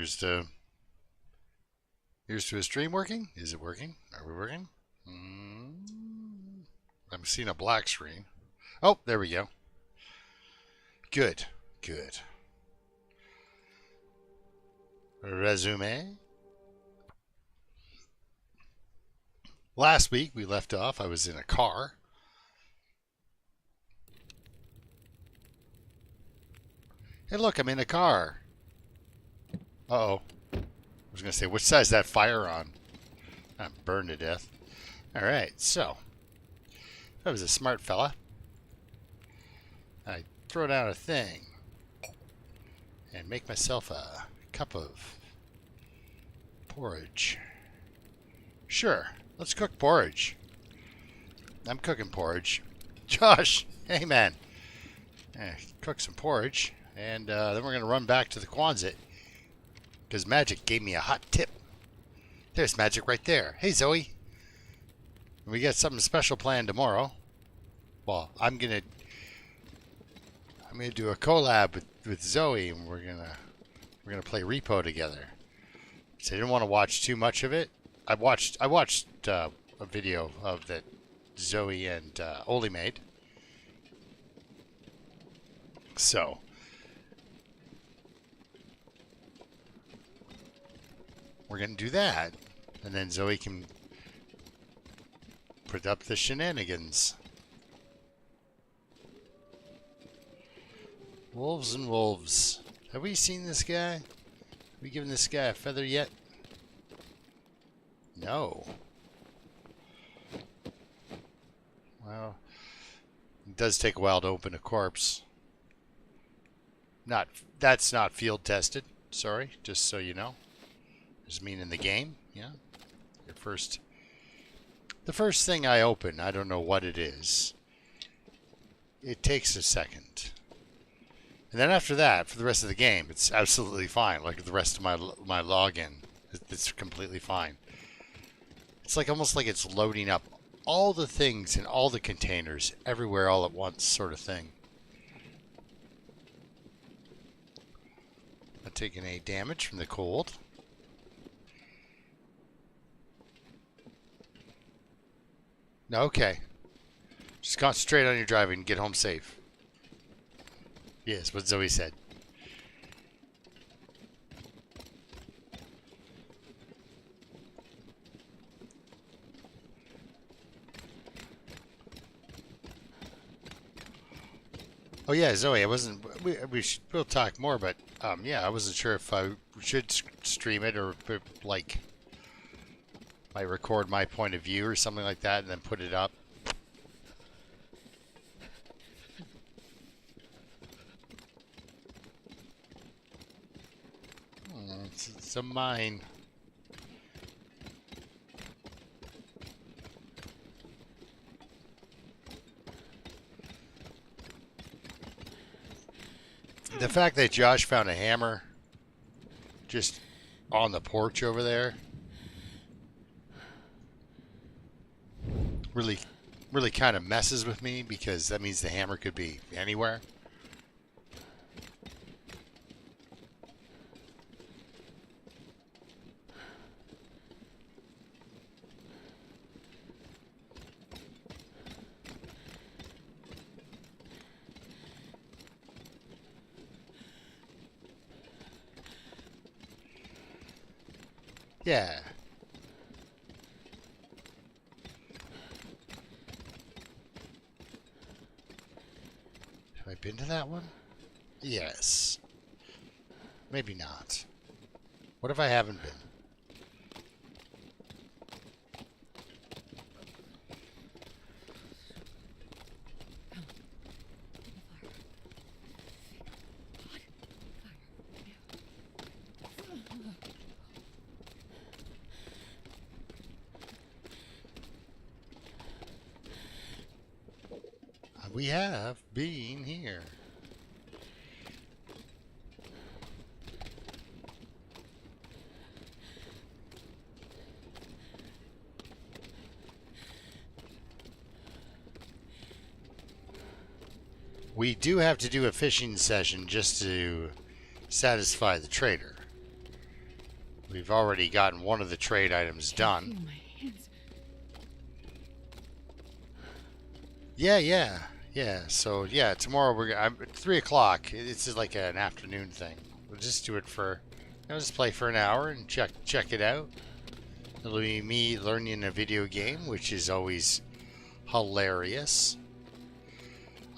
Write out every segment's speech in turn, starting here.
Here's to a stream working. Is it working? Are we working? I'm seeing a black screen. Oh, there we go. Good. Good. Resume. Last week we left off. I was in a car. Hey, look, I'm in a car. Uh-oh. I was going to say, which side is that fire on? I'm burned to death. All right, so if I was a smart fella, I'd throw down a thing and make myself a cup of porridge. Sure, let's cook porridge. I'm cooking porridge. Josh, hey man. Cook some porridge, and then we're going to run back to the Quonset because Magic gave me a hot tip. There's Magic right there. Hey, Zoe. We got something special planned tomorrow. Well, I'm gonna do a collab with Zoe, and we're gonna play Repo together. So I didn't want to watch too much of it. I watched a video of that Zoe and Oli made. So we're gonna do that, and then Zoe can put up the shenanigans. Wolves and wolves. Have we seen this guy? Have we given this guy a feather yet? No. Well, it does take a while to open a corpse. That's not field tested. Sorry, just so you know. Does mean in the game, yeah. The first thing I open, I don't know what it is. It takes a second. And then after that, for the rest of the game, it's absolutely fine. Like the rest of my login, it's completely fine. It's like almost like it's loading up all the things in all the containers everywhere all at once, sort of thing. Not taking any damage from the cold. No, okay. Just concentrate on your driving and get home safe. Yes, what Zoe said. Oh yeah, Zoe, I wasn't. We'll talk more, but yeah, I wasn't sure if I should stream it or like might record my point of view or something like that and then put it up. It's a mine. The fact that Josh found a hammer just on the porch over there really kind of messes with me, because that means the hammer could be anywhere. Yeah. Have I been to that one? Yes. Maybe not. What if I haven't been? We have been here. We do have to do a fishing session just to satisfy the trader. We've already gotten one of the trade items done. Yeah. So yeah, tomorrow I'm at 3 o'clock. It's just like an afternoon thing. We'll just do it for, just play for an hour and check it out. It'll be me learning a video game, which is always hilarious.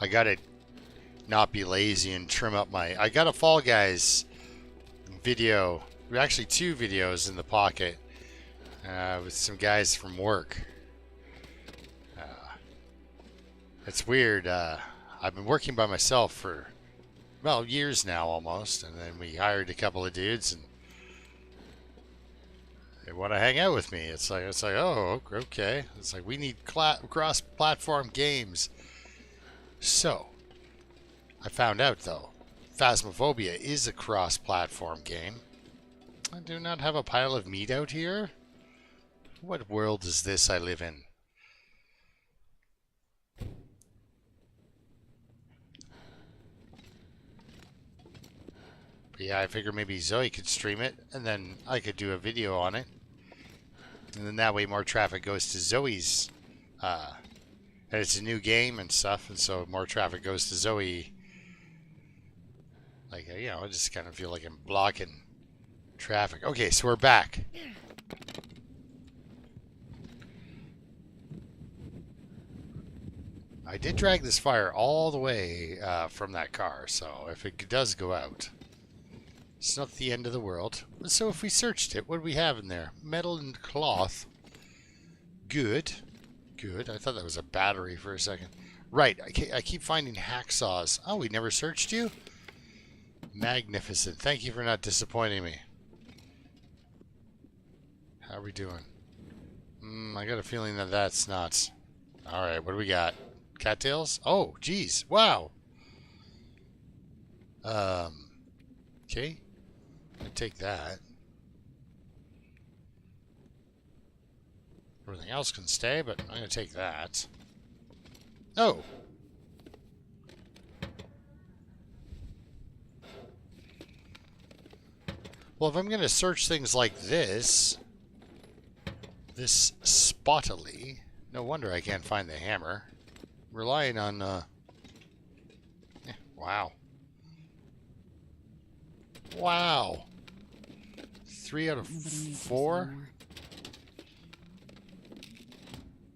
I gotta not be lazy and trim up I got a Fall Guys video. Actually, 2 videos in the pocket with some guys from work. It's weird. I've been working by myself for, well, years now almost, and then we hired a couple of dudes, and they want to hang out with me. It's like, oh, okay. It's like we need cross-platform games. So, I found out though, Phasmophobia is a cross-platform game. I do not have a pile of meat out here. What world is this I live in? Yeah, I figure maybe Zoe could stream it, and then I could do a video on it. And then that way more traffic goes to Zoe's. And it's a new game and stuff, and so more traffic goes to Zoe. Like, I just kind of feel like I'm blocking traffic. Okay, so we're back. I did drag this fire all the way from that car, so if it does go out, it's not the end of the world. So if we searched it, what do we have in there? Metal and cloth. Good. Good. I thought that was a battery for a second. Right. I keep finding hacksaws. Oh, we never searched you? Magnificent. Thank you for not disappointing me. How are we doing? I got a feeling that that's not... Alright, what do we got? Cattails? Oh, geez. Wow. Okay. I take that. Everything else can stay, but I'm going to take that. Oh. Well, if I'm going to search things like this spottily, no wonder I can't find the hammer. Relying on, wow. Wow. 3 out of 4?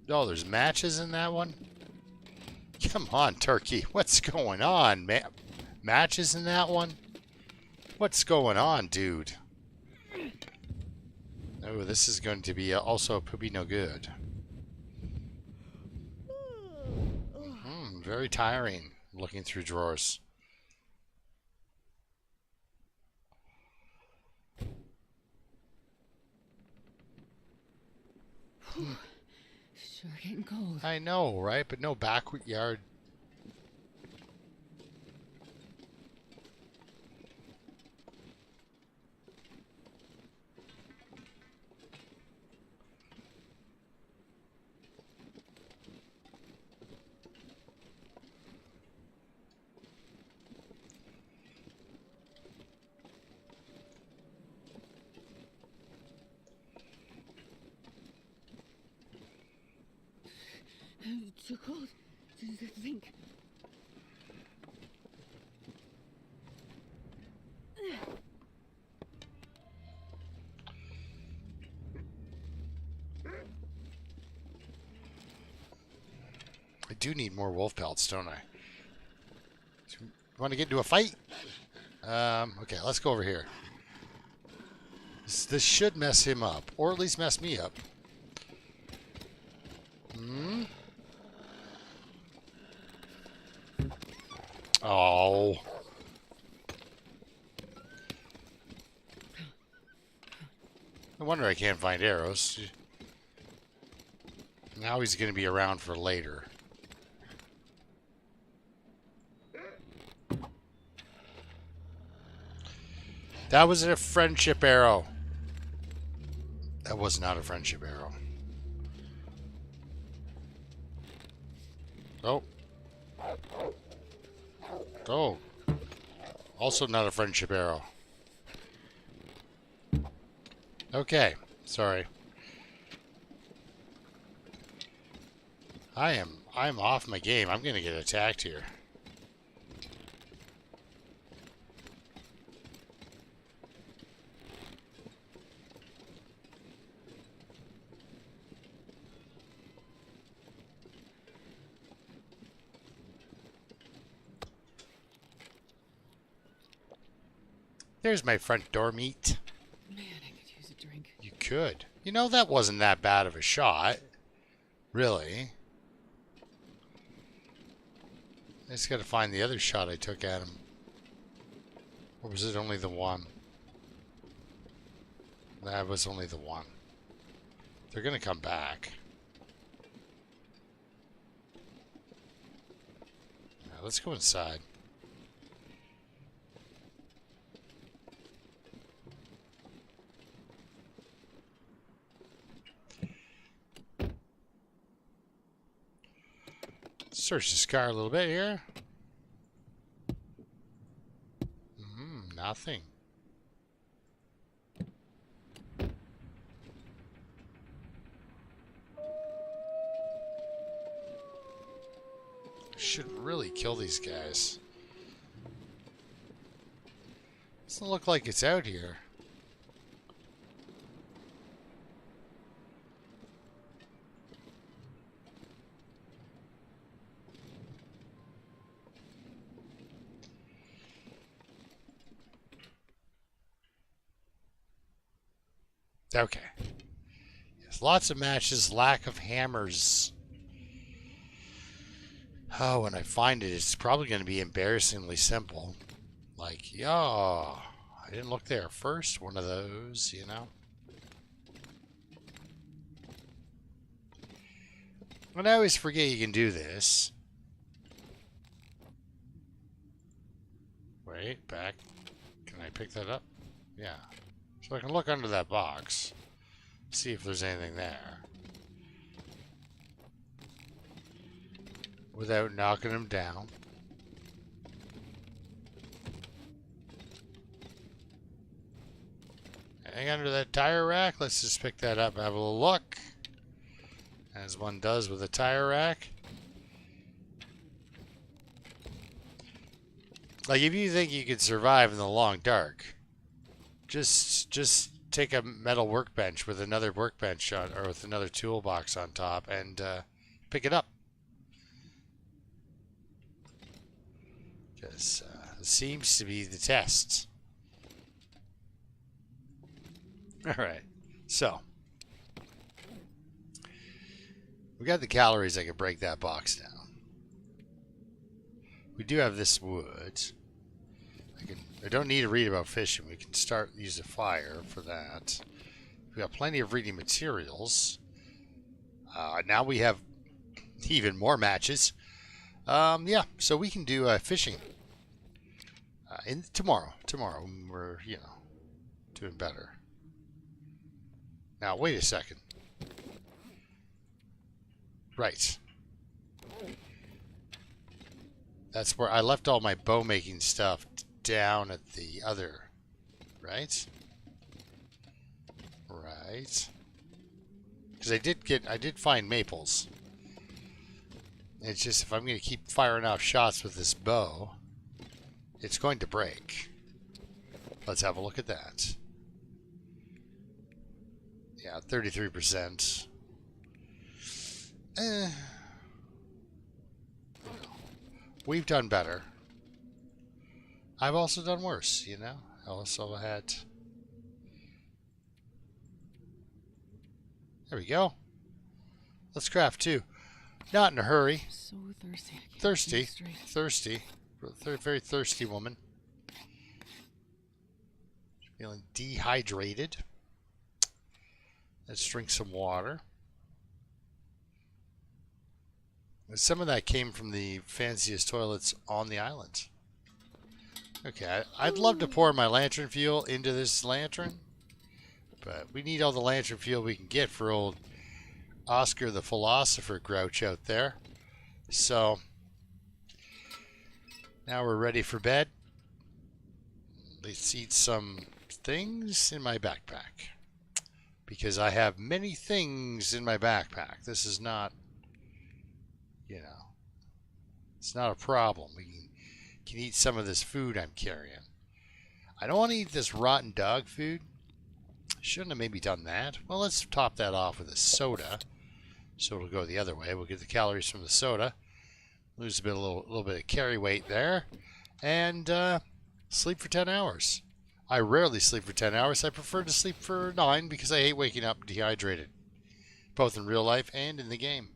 Oh, there's matches in that one? Come on, Turkey. What's going on, man? Matches in that one? What's going on, dude? Oh, this is going to be also poopy no good. Very tiring looking through drawers. Sure getting cold. I know, right? But no backyard. Too cold to think. I do need more wolf pelts, don't I? You want to get into a fight? Okay, let's go over here. This should mess him up, or at least mess me up. Oh. No wonder I can't find arrows. Now he's going to be around for later. That was a friendship arrow. That was not a friendship arrow. Oh. Oh. Also not a friendship arrow. Okay, sorry. I'm off my game. I'm gonna get attacked here. There's my front door meat. Man, I could use a drink. You could. You know, that wasn't that bad of a shot. Really. I just gotta find the other shot I took at him. Or was it only the one? That was only the one. They're gonna come back. Now, let's go inside. Search this car a little bit here. Nothing. Should really kill these guys. Doesn't look like it's out here. Okay. Yes, lots of matches, lack of hammers. Oh, when I find it, it's probably going to be embarrassingly simple. Like, yo, I didn't look there first. One of those, you know. And I always forget you can do this. Wait, back. Can I pick that up? Yeah. So I can look under that box, see if there's anything there, without knocking them down. Anything under that tire rack? Let's just pick that up and have a little look, as one does with a tire rack. Like, if you think you could survive in the long dark, just take a metal workbench with another workbench on, or with another toolbox on top, and pick it up. Because it seems to be the test. All right, so we got the calories. I can break that box down. We do have this wood. I don't need to read about fishing. We can use a fire for that. We got plenty of reading materials. Now we have even more matches. Yeah, so we can do fishing tomorrow. Tomorrow when we're, you know, doing better. Now wait a second. Right. That's where I left all my bow making stuff down at the other, right? Right. Because I did find maples. It's just if I'm going to keep firing off shots with this bow, it's going to break. Let's have a look at that. Yeah, 33%. We've done better. I've also done worse, you know. I also had... There we go. Let's craft two. Not in a hurry. So thirsty. Thirsty. Very thirsty woman. Feeling dehydrated. Let's drink some water. Some of that came from the fanciest toilets on the island. Okay, I'd love to pour my lantern fuel into this lantern, but we need all the lantern fuel we can get for old Oscar the Philosopher Grouch out there. So, now we're ready for bed. Let's eat some things in my backpack. because I have many things in my backpack. This is not, you know, it's not a problem. We can eat some of this food I'm carrying. I don't want to eat this rotten dog food. Shouldn't have maybe done that. Well, let's top that off with a soda. So it'll go the other way. We'll get the calories from the soda. Lose a little bit of carry weight there. And sleep for 10 hours. I rarely sleep for 10 hours. I prefer to sleep for 9 because I hate waking up dehydrated. Both in real life and in the game.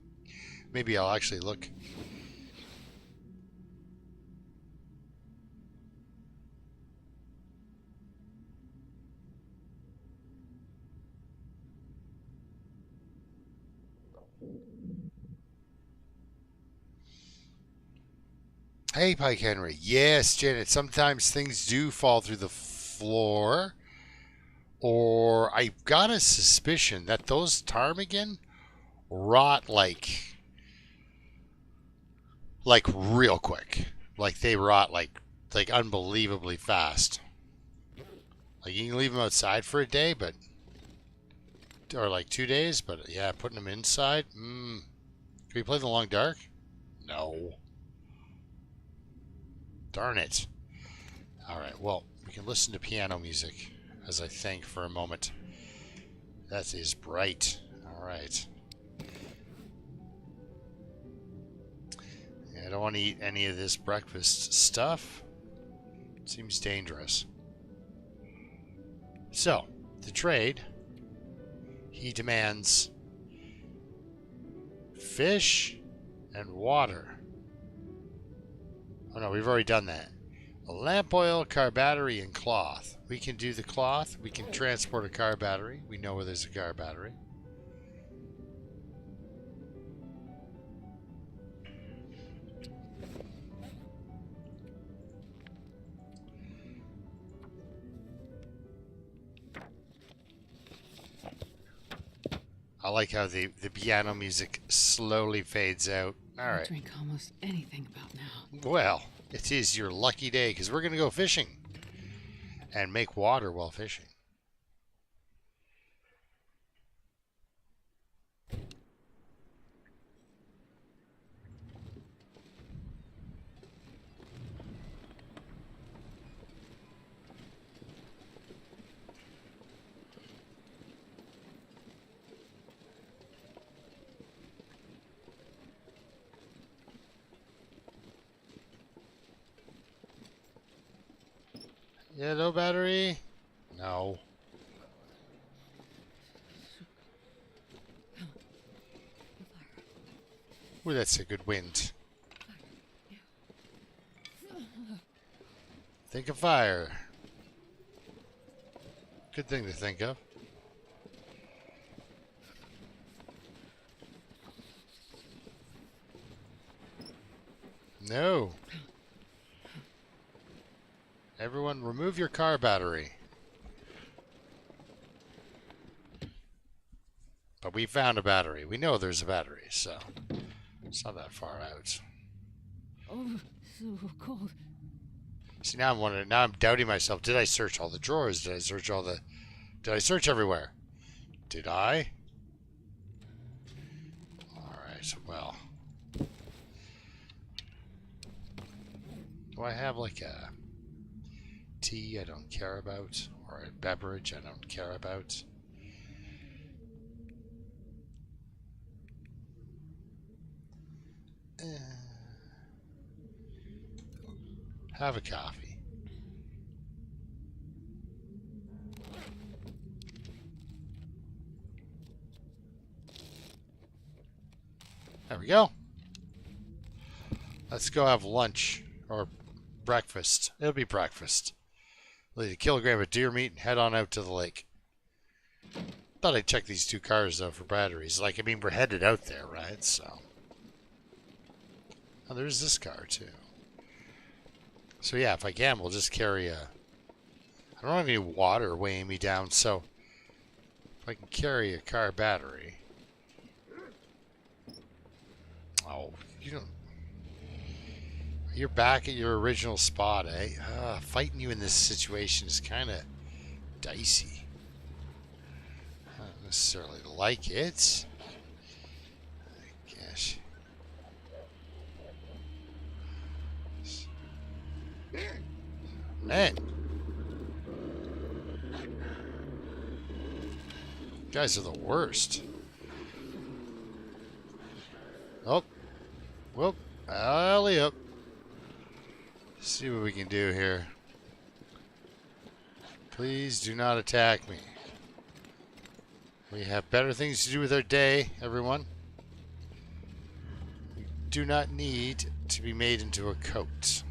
Maybe I'll actually look. Hey, Pike Henry. Yes, Janet, sometimes things do fall through the floor. Or I've got a suspicion that those ptarmigan rot like real quick. Like they rot like unbelievably fast. Like you can leave them outside for a day, but or like 2 days, but yeah, putting them inside. Can we play the long dark? No. Darn it. Alright, well, we can listen to piano music as I think for a moment. That is bright. Alright. Yeah, I don't want to eat any of this breakfast stuff. Seems dangerous. So, to trade, he demands fish and water. Oh no, we've already done that. A lamp oil, car battery, and cloth. We can do the cloth. We can transport a car battery. We know where there's a car battery. I like how the piano music slowly fades out. All right. I drink almost anything about now. Well, it is your lucky day because we're going to go fishing and make water while fishing. Yeah, no battery? No. Ooh, that's a good wind. Think of fire. Good thing to think of. No. Everyone, remove your car battery. But we found a battery. We know there's a battery, so it's not that far out. Oh, so cold. See, now I'm wondering. Now I'm doubting myself. Did I search all the drawers? Did I search Did I search everywhere? Did I? All right. Well, do I have like a tea I don't care about, or a beverage I don't care about? Have a coffee. There we go. Let's go have lunch or breakfast. It'll be breakfast. We'll eat a kilogram of deer meat and head on out to the lake. Thought I'd check these 2 cars though for batteries. Like, I mean, we're headed out there, right? So. Oh, there's this car too. So yeah, if I can, we'll just carry a... I don't have any water weighing me down, so if I can carry a car battery... Oh, you don't... You're back at your original spot, eh? Fighting you in this situation is kind of dicey. necessarily like it. I guess. Man. You guys are the worst. Oh. Whoop. Alley up. See what we can do here. Please do not attack me. We have better things to do with our day, everyone. We do not need to be made into a coat. This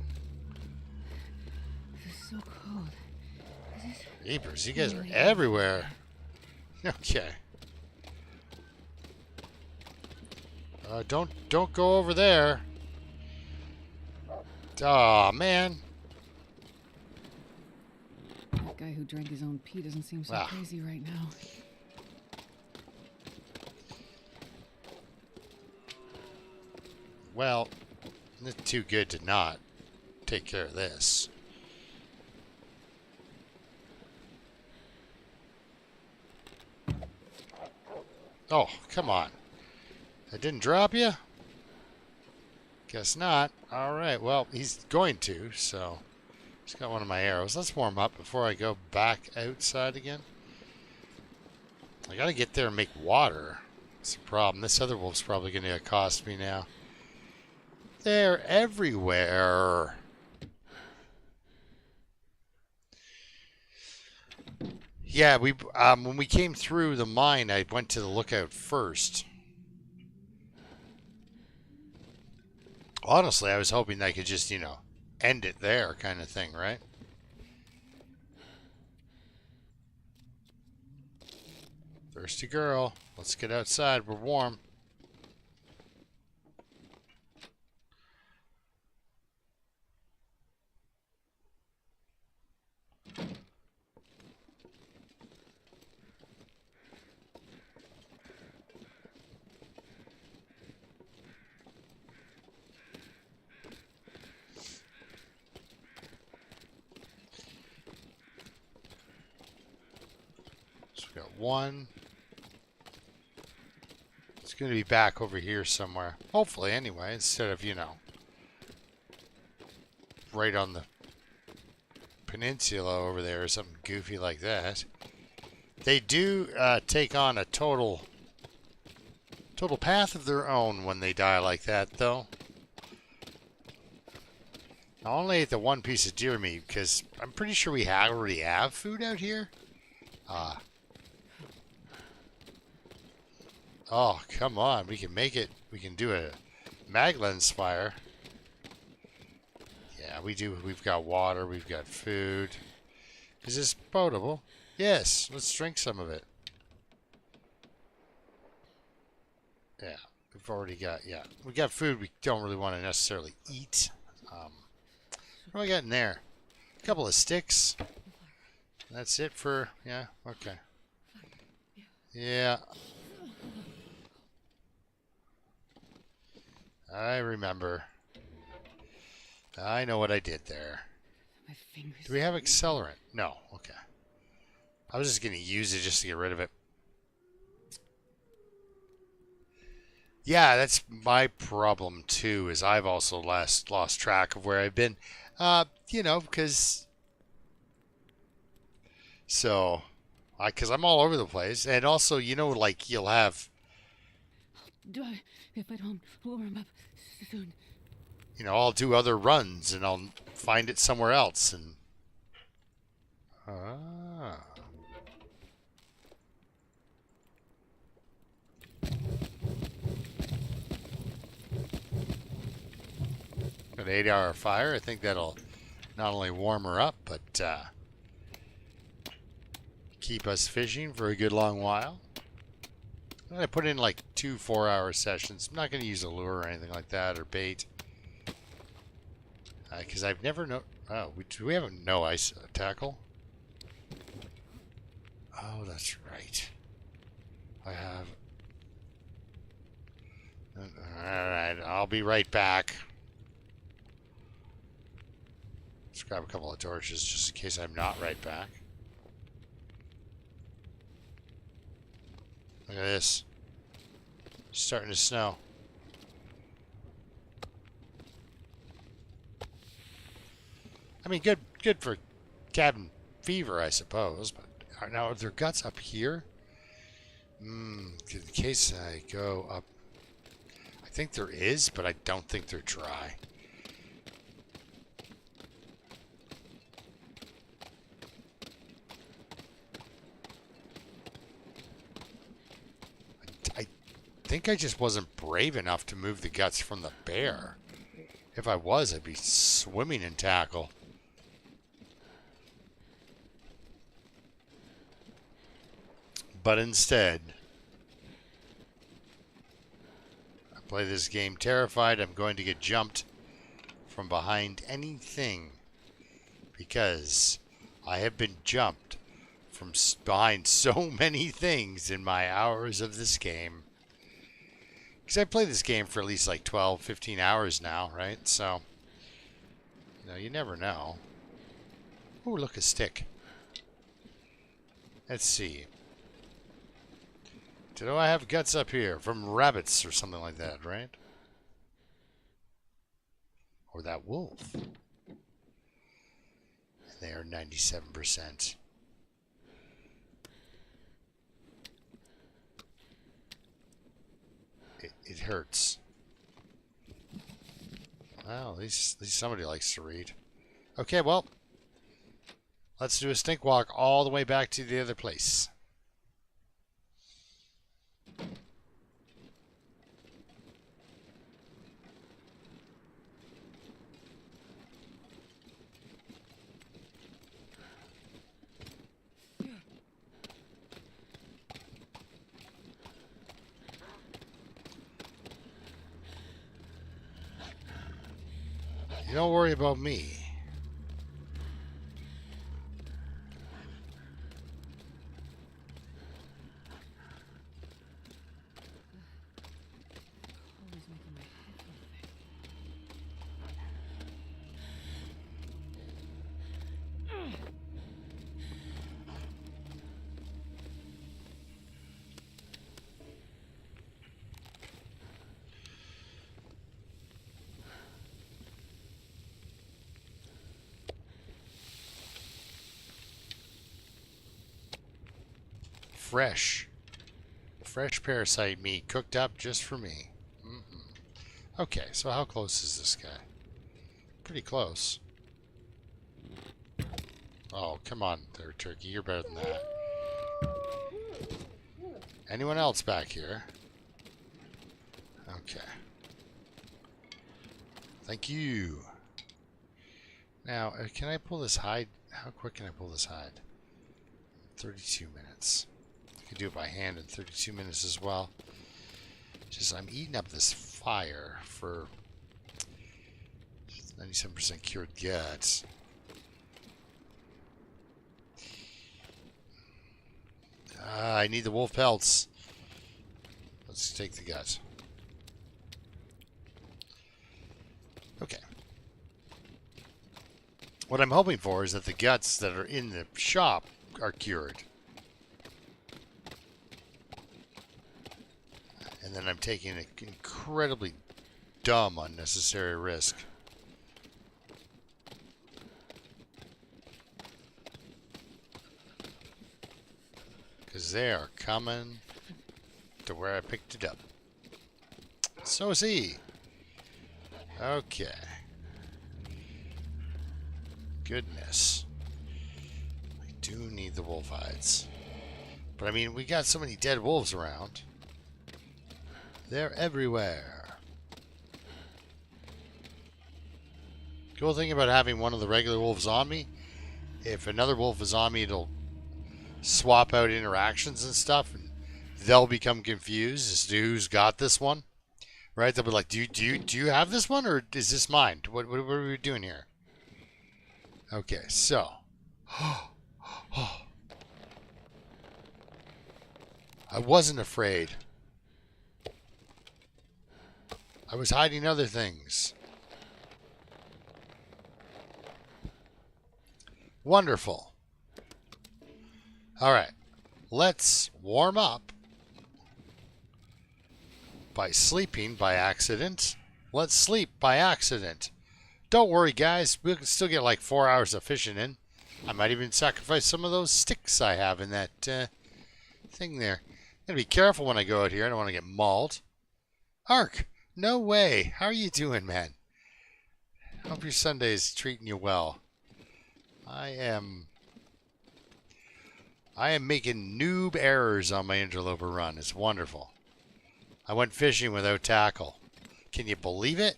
is so cold. Jeepers, you guys are everywhere. Okay. Don't go over there. Aw, man. That guy who drank his own pee doesn't seem so Wow. crazy right now. Well, it's too good to not take care of this. Oh, come on. That didn't drop you? Guess not. Alright, well, he's going to, so... He's got one of my arrows. Let's warm up before I go back outside again. I gotta get there and make water. That's the problem. This other wolf's probably gonna accost me now. They're everywhere. Yeah, when we came through the mine, I went to the lookout first. Honestly, I was hoping I could just, end it there kind of thing, right? Thirsty girl. Let's get outside. We're warm. So we got one. It's going to be back over here somewhere. Hopefully, anyway, instead of, right on the peninsula over there or something goofy like that. They do take on a total path of their own when they die like that, though. I only ate the one piece of deer meat because I'm pretty sure we already have food out here. Oh, come on. We can make it. We can do a Maglens fire. Yeah, we do. We've got water. We've got food. Is this potable? Yes. Let's drink some of it. Yeah. We've already got, we got food we don't really want to necessarily eat. What do we got in there? A couple of sticks. That's it for, yeah, okay. Yeah. I remember. I know what I did there. My fingers. Do we have accelerant? No. Okay. I was just going to use it just to get rid of it. Yeah, that's my problem too, is I've also lost track of where I've been. Because... So... Because I'm all over the place. And also, like, you'll have... If I don't warm up soon. I'll do other runs and I'll find it somewhere else and... An 8-hour fire. I think that'll not only warm her up, but keep us fishing for a good long while. I'm going to put in like 2 4-hour sessions. I'm not going to use a lure or anything like that or bait. Because I've never known... Oh, do we have no ice tackle? Oh, that's right. I have... Alright, I'll be right back. Let's grab a couple of torches just in case I'm not right back. Look at this. It's starting to snow. I mean, good for cabin fever, I suppose. But now, are there guts up here? In case I go up, I think there is, but I don't think they're dry. I think I just wasn't brave enough to move the guts from the bear. If I was, I'd be swimming in tackle. But instead, I play this game terrified I'm going to get jumped from behind anything, because I have been jumped from behind so many things in my hours of this game. Because I play this game for at least like 12, 15 hours now, right? So, you never know. Oh, look, a stick. Let's see. Do I have guts up here from rabbits or something like that, right? Or that wolf. They are 97%. It hurts. Well, at least somebody likes to read. Okay, well, let's do a stink walk all the way back to the other place. You don't worry about me. Always making my head feel thick. Fresh parasite meat cooked up just for me. Okay, so how close is this guy? Pretty close. Oh, come on there, turkey. You're better than that. Anyone else back here? Okay. Thank you. Now, can I pull this hide? How quick can I pull this hide? 32 minutes. I can do it by hand in 32 minutes as well. Just, I'm eating up this fire for 97% cured guts. I need the wolf pelts. Let's take the guts. Okay. What I'm hoping for is that the guts that are in the shop are cured. And then I'm taking an incredibly dumb, unnecessary risk. Because they are coming to where I picked it up. So is he. Okay. Goodness. I do need the wolf hides. But I mean, we got so many dead wolves around. They're everywhere. Cool thing about having one of the regular wolves on me, if another wolf is on me, it'll swap out interactions and stuff, and they'll become confused as to who's got this one. Right? They'll be like, do you have this one, or is this mine? What are we doing here? Okay, so. I wasn't afraid. I was hiding other things. Wonderful. All right. Let's warm up by sleeping by accident. Let's sleep by accident. Don't worry, guys. We can still get like 4 hours of fishing in. I might even sacrifice some of those sticks I have in that thing there. Gotta be careful when I go out here. I don't want to get mauled. Ark, no way. How are you doing, man? Hope your Sunday's treating you well. I am making noob errors on my interloper run. It's wonderful. I went fishing without tackle. Can you believe it?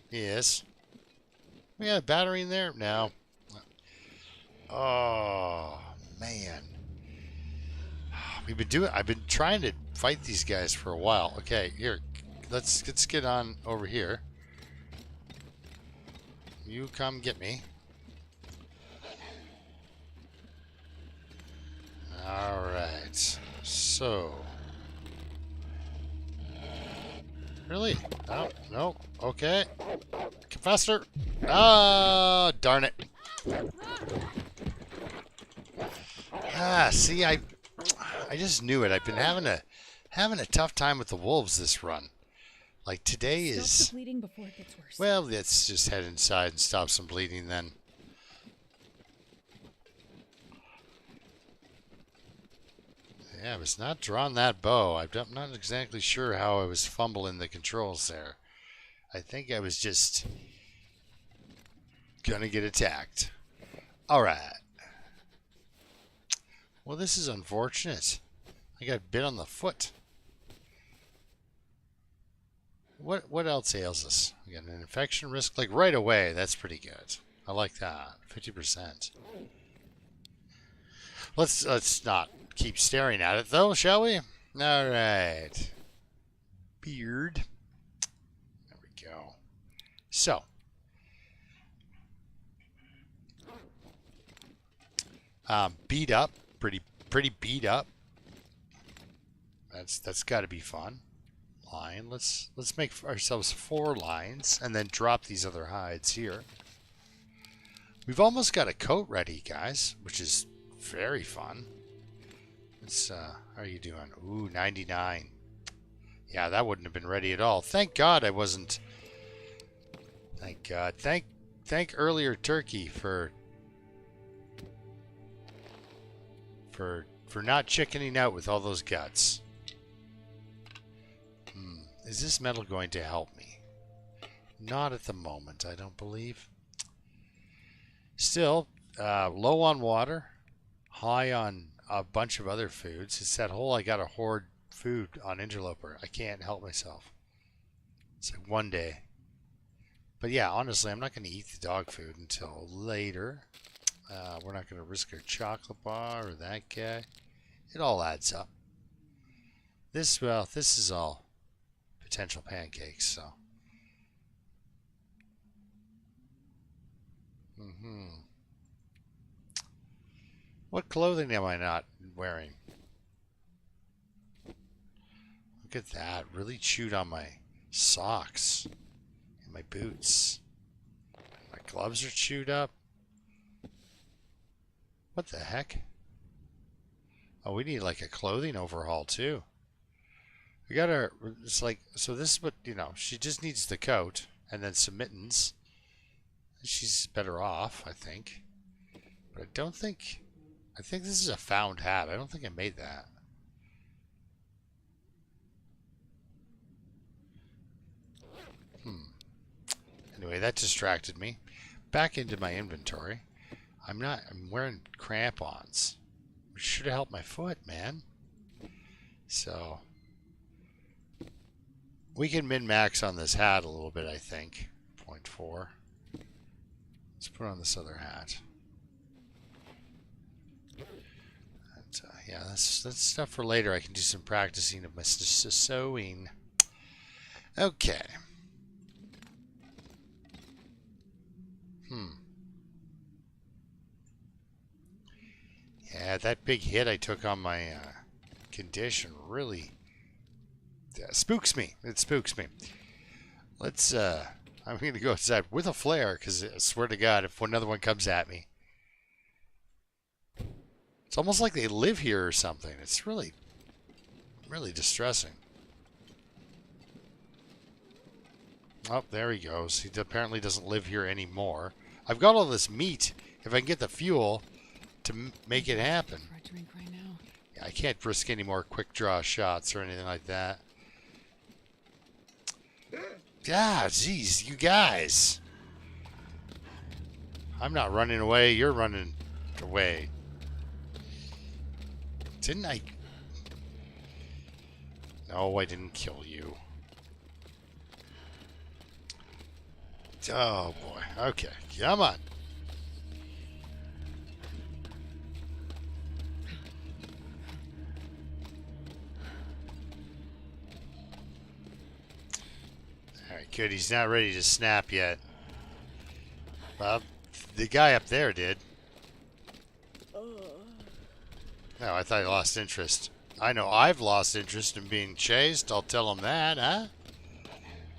Yes. We got a battery in there? No. Oh, man. I've been trying to fight these guys for a while. Okay, here. Let's get on over here. You come get me. Alright. So. Really? No, no. Okay. Faster. Ah, darn it. Ah, see, I just knew it. I've been having a tough time with the wolves this run. Like today is. Stop the bleeding before it gets worse. Well, let's just head inside and stop some bleeding then. Yeah, I was not drawing that bow. I'm not exactly sure how I was fumbling the controls there. I think I was just gonna get attacked. Alright. Well, this is unfortunate. I got bit on the foot. What else ails us? We got an infection risk, like right away. That's pretty good. I like that. 50%. Let's not keep staring at it though, shall we? All right. Beard. There we go. So. Beat up. Pretty beat up. That's got to be fun. Line. Let's make ourselves 4 lines and then drop these other hides here. We've almost got a coat ready, guys, which is very fun. It's how are you doing? Ooh, 99. Yeah, that wouldn't have been ready at all. Thank God I wasn't. Thank God. Thank earlier Turkey for not chickening out with all those guts. Is this metal going to help me? Not at the moment, I don't believe. Still, low on water, high on a bunch of other foods. It's that whole I gotta hoard food on Interloper. I can't help myself. It's like one day. But yeah, honestly, I'm not going to eat the dog food until later. We're not going to risk our chocolate bar or that guy. It all adds up. This is all potential pancakes, so. What clothing am I not wearing? Look at that. Really chewed on my socks and my boots. My gloves are chewed up. What the heck? Oh, we need like a clothing overhaul too. We got her. It's like, so this is what, she just needs the coat and then some mittens. She's better off, I think. But I think this is a found hat. I don't think I made that. Anyway, that distracted me. Back into my inventory. I'm wearing crampons. Which should have helped my foot, man. So. We can min-max on this hat a little bit, I think. 0.4. Let's put on this other hat. And, yeah, that's stuff for later. I can do some practicing of my sewing. Okay. Yeah, that big hit I took on my condition really spooks me. It spooks me. Let's, I'm going to go outside with a flare because I swear to God, if another one comes at me. It's almost like they live here or something. It's really, really distressing. Oh, there he goes. He apparently doesn't live here anymore. I've got all this meat. If I can get the fuel to make it happen. For a drink right now. Yeah, I can't risk any more quick draw shots or anything like that. Ah, jeez, you guys. I'm not running away. You're running away. Didn't I? No, I didn't kill you. Oh, boy. Okay, come on. Alright, good. He's not ready to snap yet. Well, the guy up there did. No, I thought he lost interest. I know I've lost interest in being chased. I'll tell him that, huh?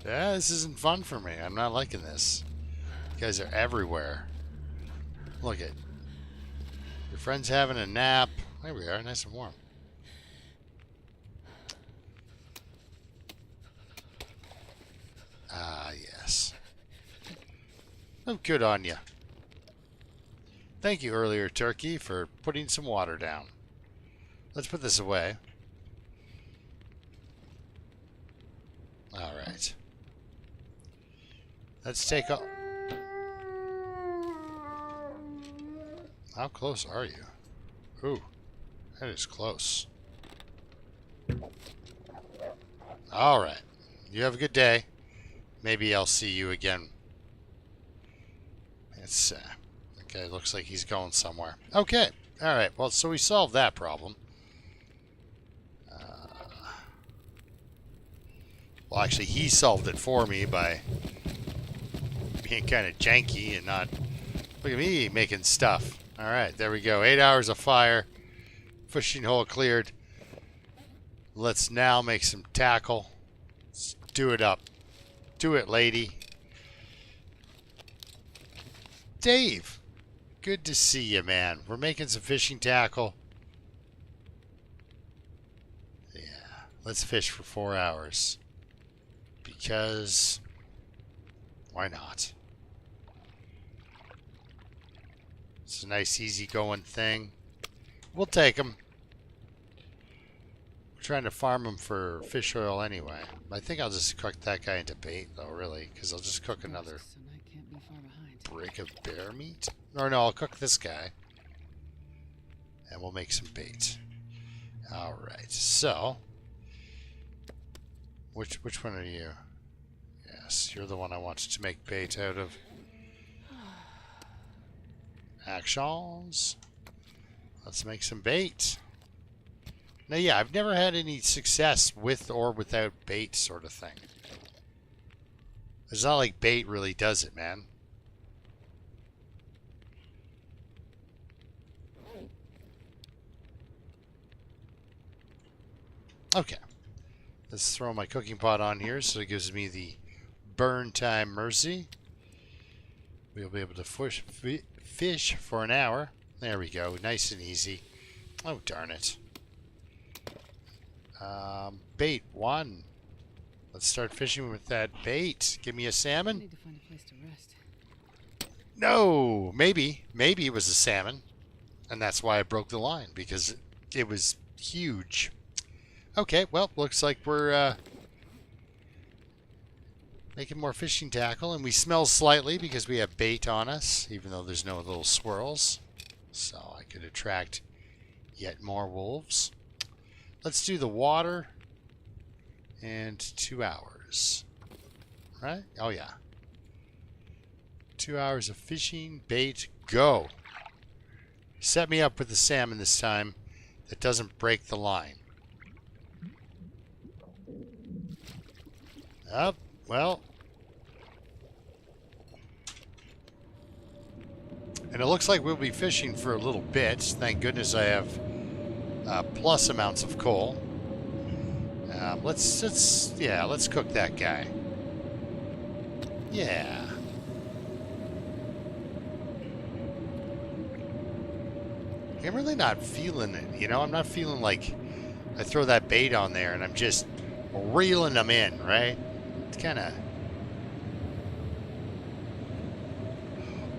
Yeah, this isn't fun for me. I'm not liking this. You guys are everywhere. Look at your friend's having a nap. There we are, nice and warm. Ah, yes. Oh, good on you. Thank you earlier, Turkey, for putting some water down. Let's put this away. All right. Let's take a... How close are you? Ooh, that is close. All right. You have a good day. Maybe I'll see you again. It's, okay, looks like he's going somewhere. Okay. All right. Well, so we solved that problem. Well, actually, he solved it for me by being kind of janky and not... Look at me making stuff. All right, there we go. 8 hours of fire. Fishing hole cleared. Let's now make some tackle. Let's do it up. Do it, lady. Dave, good to see you, man. We're making some fishing tackle. Yeah, let's fish for 4 hours. Because, why not? It's a nice, easy-going thing. We'll take them. We're trying to farm them for fish oil anyway. I think I'll just cook that guy into bait, though, really. Because I'll just cook another So that can't be far behind. brick of bear meat. Or no, I'll cook this guy. And we'll make some bait. Alright, so... Which one are you? Yes, you're the one I wanted to make bait out of. Actions. Let's make some bait. Now, yeah, I've never had any success with or without bait sort of thing. It's not like bait really does it, man. Okay. Let's throw my cooking pot on here so it gives me the burn time mercy. We'll be able to fish for an hour. There we go. Nice and easy. Oh, darn it. Bait 1. Let's start fishing with that bait. Give me a I salmon. need to find a place to rest. No, maybe it was a salmon. And that's why I broke the line, because it was huge. Okay, well, looks like we're making more fishing tackle, and we smell slightly because we have bait on us, even though there's no little swirls. So I could attract yet more wolves. Let's do the water and 2 hours. Right? Oh, yeah. 2 hours of fishing, bait, go. Set me up with the salmon this time that doesn't break the line. Up, well. And it looks like we'll be fishing for a little bit. Thank goodness I have plus amounts of coal. Let's cook that guy. Yeah. I'm really not feeling it, you know? I'm not feeling like I throw that bait on there and I'm just reeling them in, right? It's kind of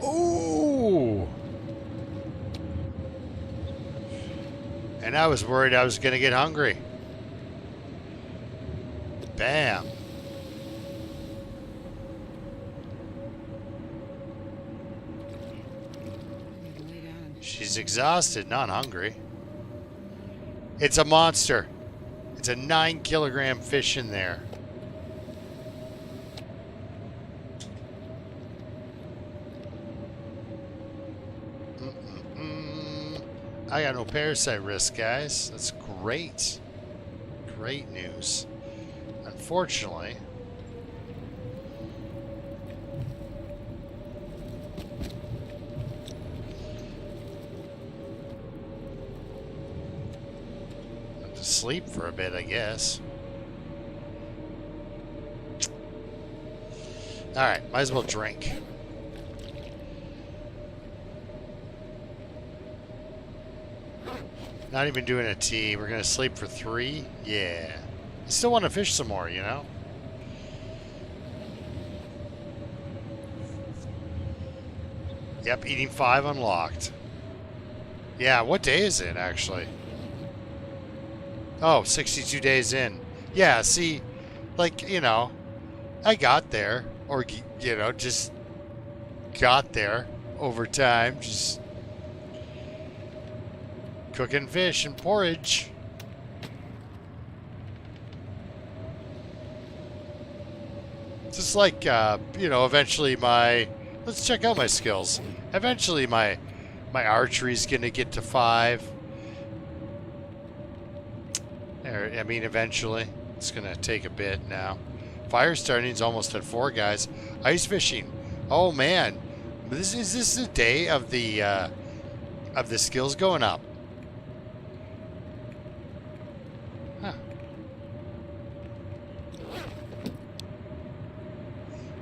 Ooh! And I was worried I was going to get hungry. Bam. I need to lay down and She's exhausted, not hungry. It's a monster. It's a 9-kilogram fish in there. I got no parasite risk, guys. That's great. Great news. Unfortunately, I have to sleep for a bit, I guess. Alright, might as well drink. Not even doing a tea. We're going to sleep for 3? Yeah. I still want to fish some more, you know? Yep, eating 5 unlocked. Yeah, what day is it, actually? Oh, 62 days in. Yeah, see, like, you know, I got there. Or, you know, just got there over time. Just cooking fish and porridge. Just like, you know, eventually let's check out my skills. Eventually my archery's going to get to 5. I mean, eventually. It's going to take a bit now. Fire starting's almost at 4, guys. Ice fishing. Oh, man. Is this the day of the skills going up? Huh.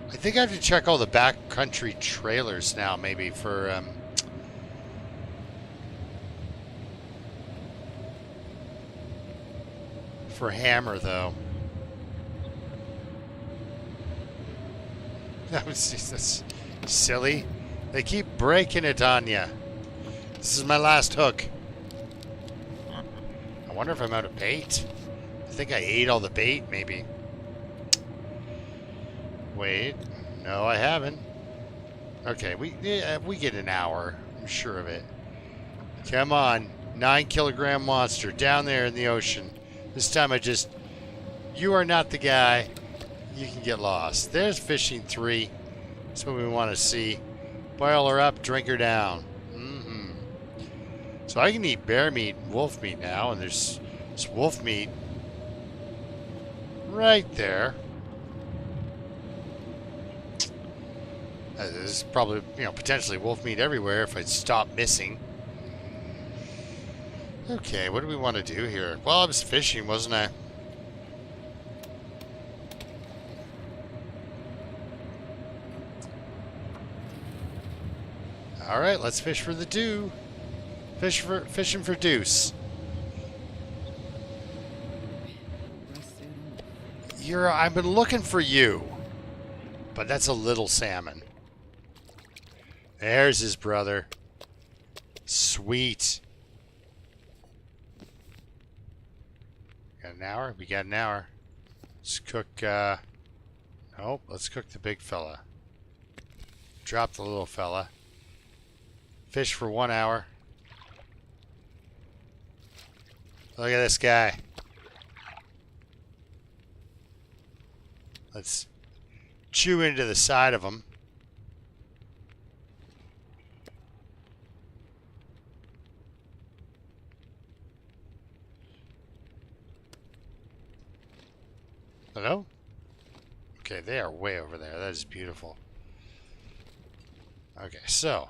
I think I have to check all the backcountry trailers now, maybe, for hammer, though. That's silly. They keep breaking it on ya. This is my last hook. I wonder if I'm out of bait. I think I ate all the bait, maybe. Wait. No, I haven't. Okay, we get an hour. I'm sure of it. Come on. 9-kilogram monster down there in the ocean. This time you are not the guy. You can get lost. There's fishing 3. That's what we want to see. Boil her up, drink her down. So I can eat bear meat and wolf meat now, and there's wolf meat right there. There's probably, you know, potentially wolf meat everywhere if I stop missing. Okay, what do we want to do here? Well, I was fishing, wasn't I? All right, let's fish for the dew. Fishing for deuce. I've been looking for you, but that's a little salmon. There's his brother. Sweet. Got an hour? We got an hour. Let's cook, nope, let's cook the big fella. Drop the little fella. Fish for 1 hour. Look at this guy. Let's chew into the side of him. Hello? Okay, they are way over there. That is beautiful. Okay, so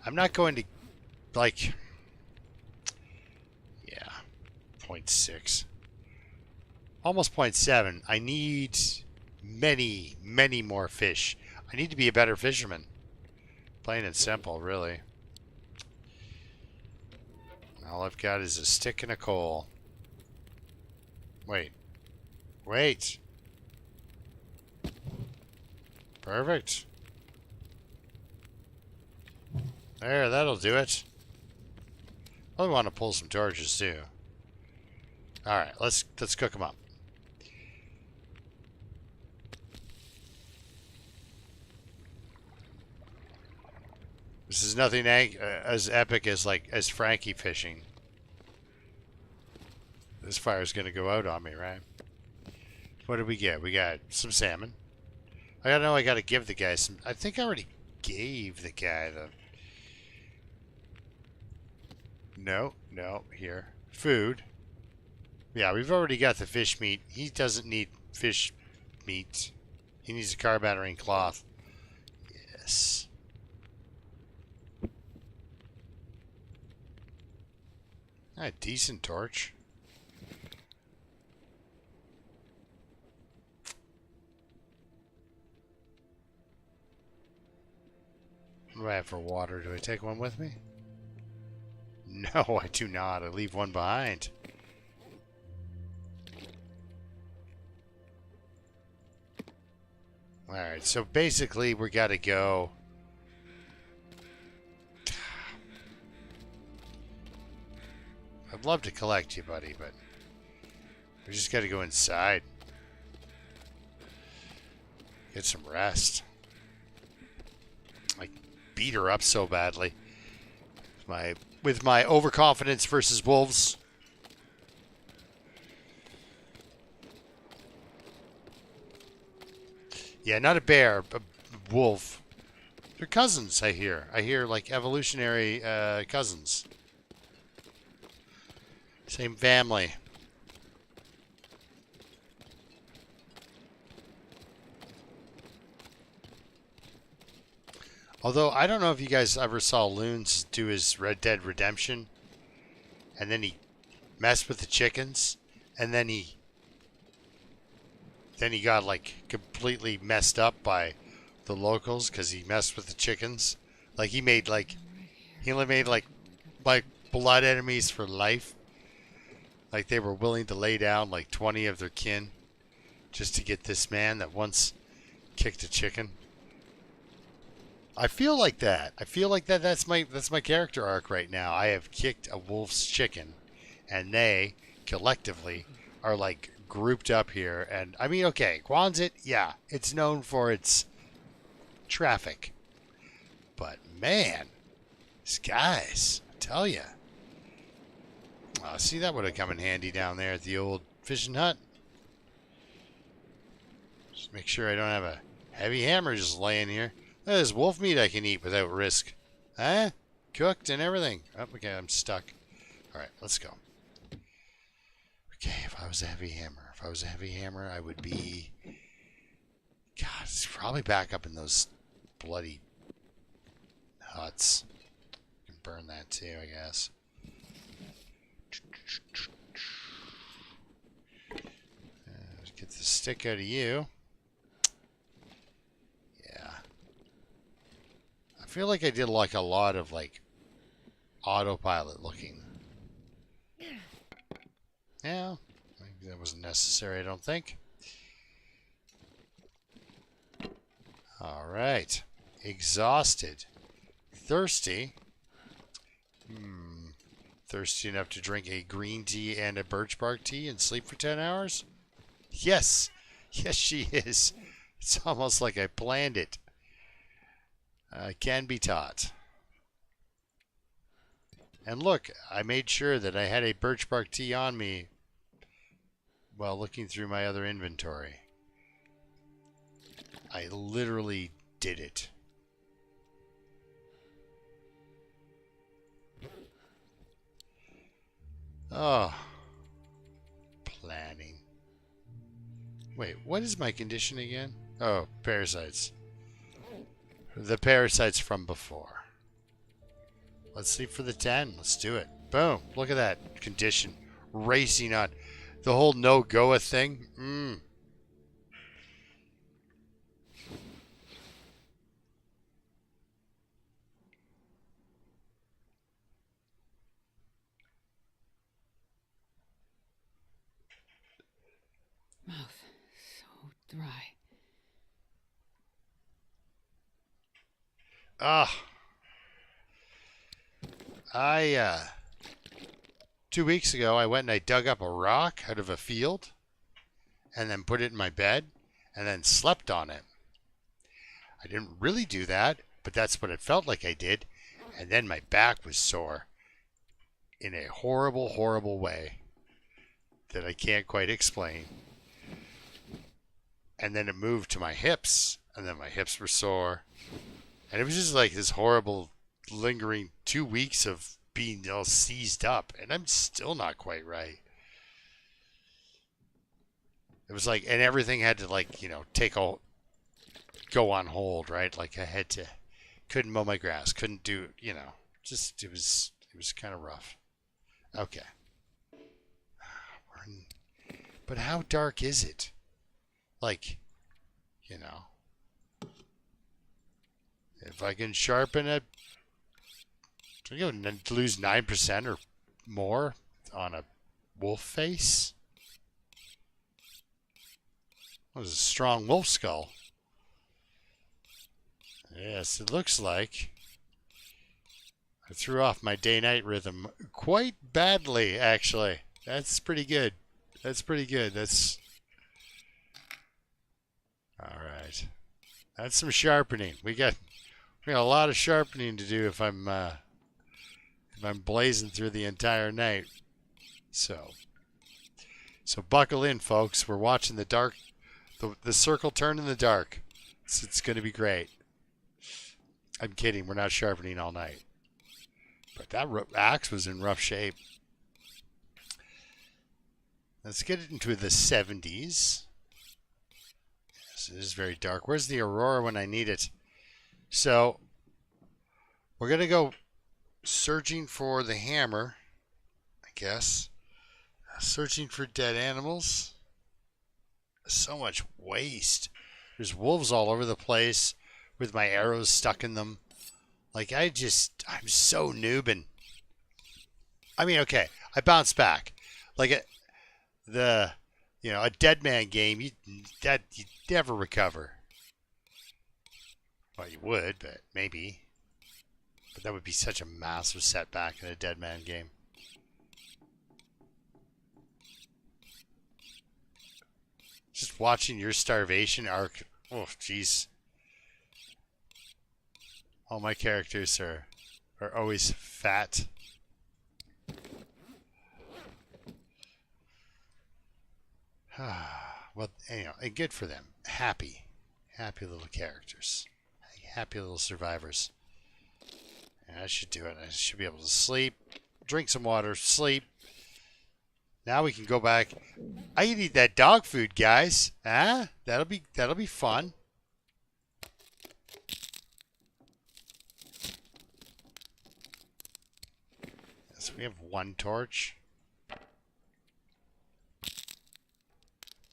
I'm not going to, like, yeah, 0.6. Almost 0.7. I need many, many more fish. I need to be a better fisherman. Plain and simple, really. All I've got is a stick and a coal. Wait. Wait. Perfect. There, that'll do it. I want to pull some torches too. All right, let's cook them up. This is nothing as epic as Frankie fishing. This fire's gonna go out on me, right? What did we get? We got some salmon. I gotta know. I gotta give the guy some. I think I already gave the guy the. No. Here, food. Yeah, we've already got the fish meat. He doesn't need fish meat. He needs a carbonating cloth. Yes. A decent torch. What do I have for water? Do I take one with me? No, I do not. I leave one behind. Alright, so basically we gotta go. I'd love to collect you, buddy, but we just gotta go inside. Get some rest. I beat her up so badly. With my overconfidence versus wolves. Yeah, not a bear, a wolf. They're cousins, I hear. I hear, like, evolutionary cousins. Same family. Although, I don't know if you guys ever saw Loons do his Red Dead Redemption. And then he messed with the chickens. And then he got, like, completely messed up by the locals because he messed with the chickens. Like, he only made, like blood enemies for life. Like, they were willing to lay down, like, 20 of their kin just to get this man that once kicked a chicken. I feel like that. That's my character arc right now. I have kicked a wolf's chicken, and they, collectively, are, like, grouped up here. And, I mean, okay, Quonset, yeah, it's known for its traffic. But, man, these guys, I tell ya. See, that would have come in handy down there at the old fishing hut. Just make sure I don't have a heavy hammer just laying here. There's wolf meat I can eat without risk. Huh? Cooked and everything. Oh, okay, I'm stuck. Alright, let's go. Okay, if I was a heavy hammer, I would be... God, it's probably back up in those bloody huts. You can burn that too, I guess. Get the stick out of you. Yeah. I feel like I did like a lot of like autopilot looking. Yeah. That wasn't necessary, I don't think. Alright. Exhausted. Thirsty. Thirsty enough to drink a green tea and a birch bark tea and sleep for 10 hours? Yes. Yes, she is. It's almost like I planned it. Can be taught. And look, I made sure that I had a birch bark tea on me while looking through my other inventory. I literally did it. Oh. Planning. Wait, what is my condition again? Oh, parasites. The parasites from before. Let's sleep for the 10. Let's do it. Boom. Look at that condition. Racing on. The whole no-goa thing. Mouth so dry. Ah. 2 weeks ago, I went and I dug up a rock out of a field and then put it in my bed and then slept on it. I didn't really do that, but that's what it felt like I did. And then my back was sore in a horrible, horrible way that I can't quite explain. And then it moved to my hips, and then my hips were sore. And it was just like this horrible, lingering 2 weeks of being all seized up, and I'm still not quite right. It was like, and everything had to like, go on hold, right? Like I couldn't mow my grass, couldn't do, just it was kind of rough. Okay. But how dark is it? Like, if I can sharpen it, you're going to lose 9% or more on a wolf face? That was a strong wolf skull. Yes, it looks like I threw off my day-night rhythm quite badly, actually. That's pretty good. That's pretty good. That's... All right. That's some sharpening. We got a lot of sharpening to do if I'm blazing through the entire night. So buckle in, folks. We're watching the dark, the circle turn in the dark. It's going to be great. I'm kidding. We're not sharpening all night. But that axe was in rough shape. Let's get it into the 70s. Yes, it is very dark. Where's the aurora when I need it? So we're going to go searching for the hammer, I guess. Searching for dead animals. So much waste. There's wolves all over the place with my arrows stuck in them. Like, I'm so noob. And I mean, okay, I bounce back. Like, a dead man game, you'd never recover. Well, you would, but maybe. But that would be such a massive setback in a dead man game. Just watching your starvation arc. Oh, jeez. All my characters are always fat. Well, and good for them. Happy little characters. Happy little survivors. And I should do it. I should be able to sleep, drink some water, sleep. Now we can go back. I can eat that dog food, guys. Huh? That'll be fun. So we have one torch.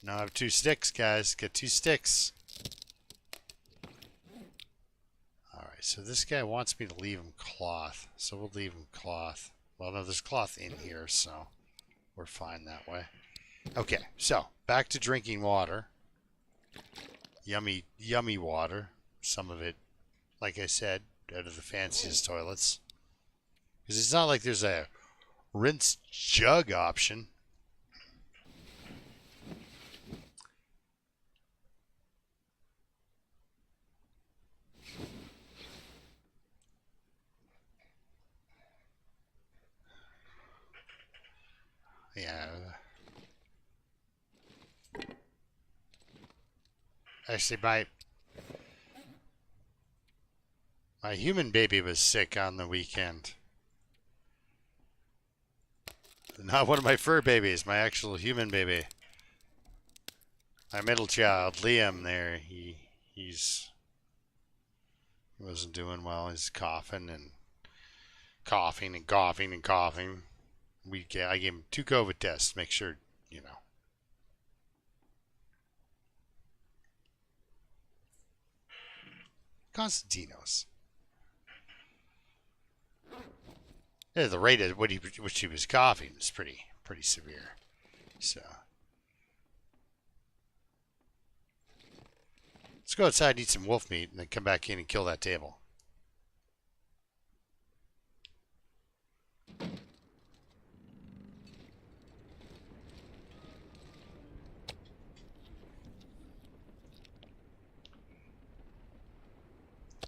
Now I have 2 sticks, guys. Get 2 sticks. Alright, so this guy wants me to leave him cloth. So we'll leave him cloth. Well, no, there's cloth in here, so we're fine that way. Okay, so back to drinking water. Yummy, yummy water. Some of it, like I said, out of the fanciest toilets. Because it's not like there's a rinse jug option. Yeah. Actually, my human baby was sick on the weekend. Not one of my fur babies, my actual human baby. My middle child, Liam, there, he wasn't doing well. He's coughing and coughing and coughing and coughing. I gave him 2 COVID tests to make sure, Constantinos. Yeah, the rate at which he was coughing was pretty severe. So let's go outside, eat some wolf meat, and then come back in and kill that table.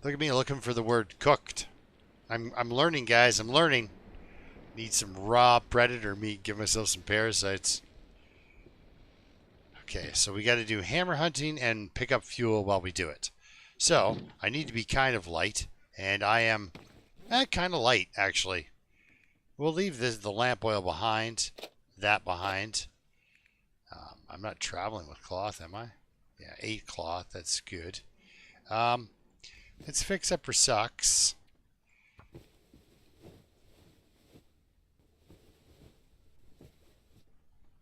Look at me looking for the word cooked. I'm learning, guys. I'm learning. Need some raw predator meat. Give myself some parasites. Okay, so we got to do hammer hunting and pick up fuel while we do it. So I need to be kind of light, and I am kind of light actually. We'll leave the lamp oil behind, that behind. I'm not traveling with cloth, am I? Yeah, 8 cloth. That's good. Let's fix up her socks.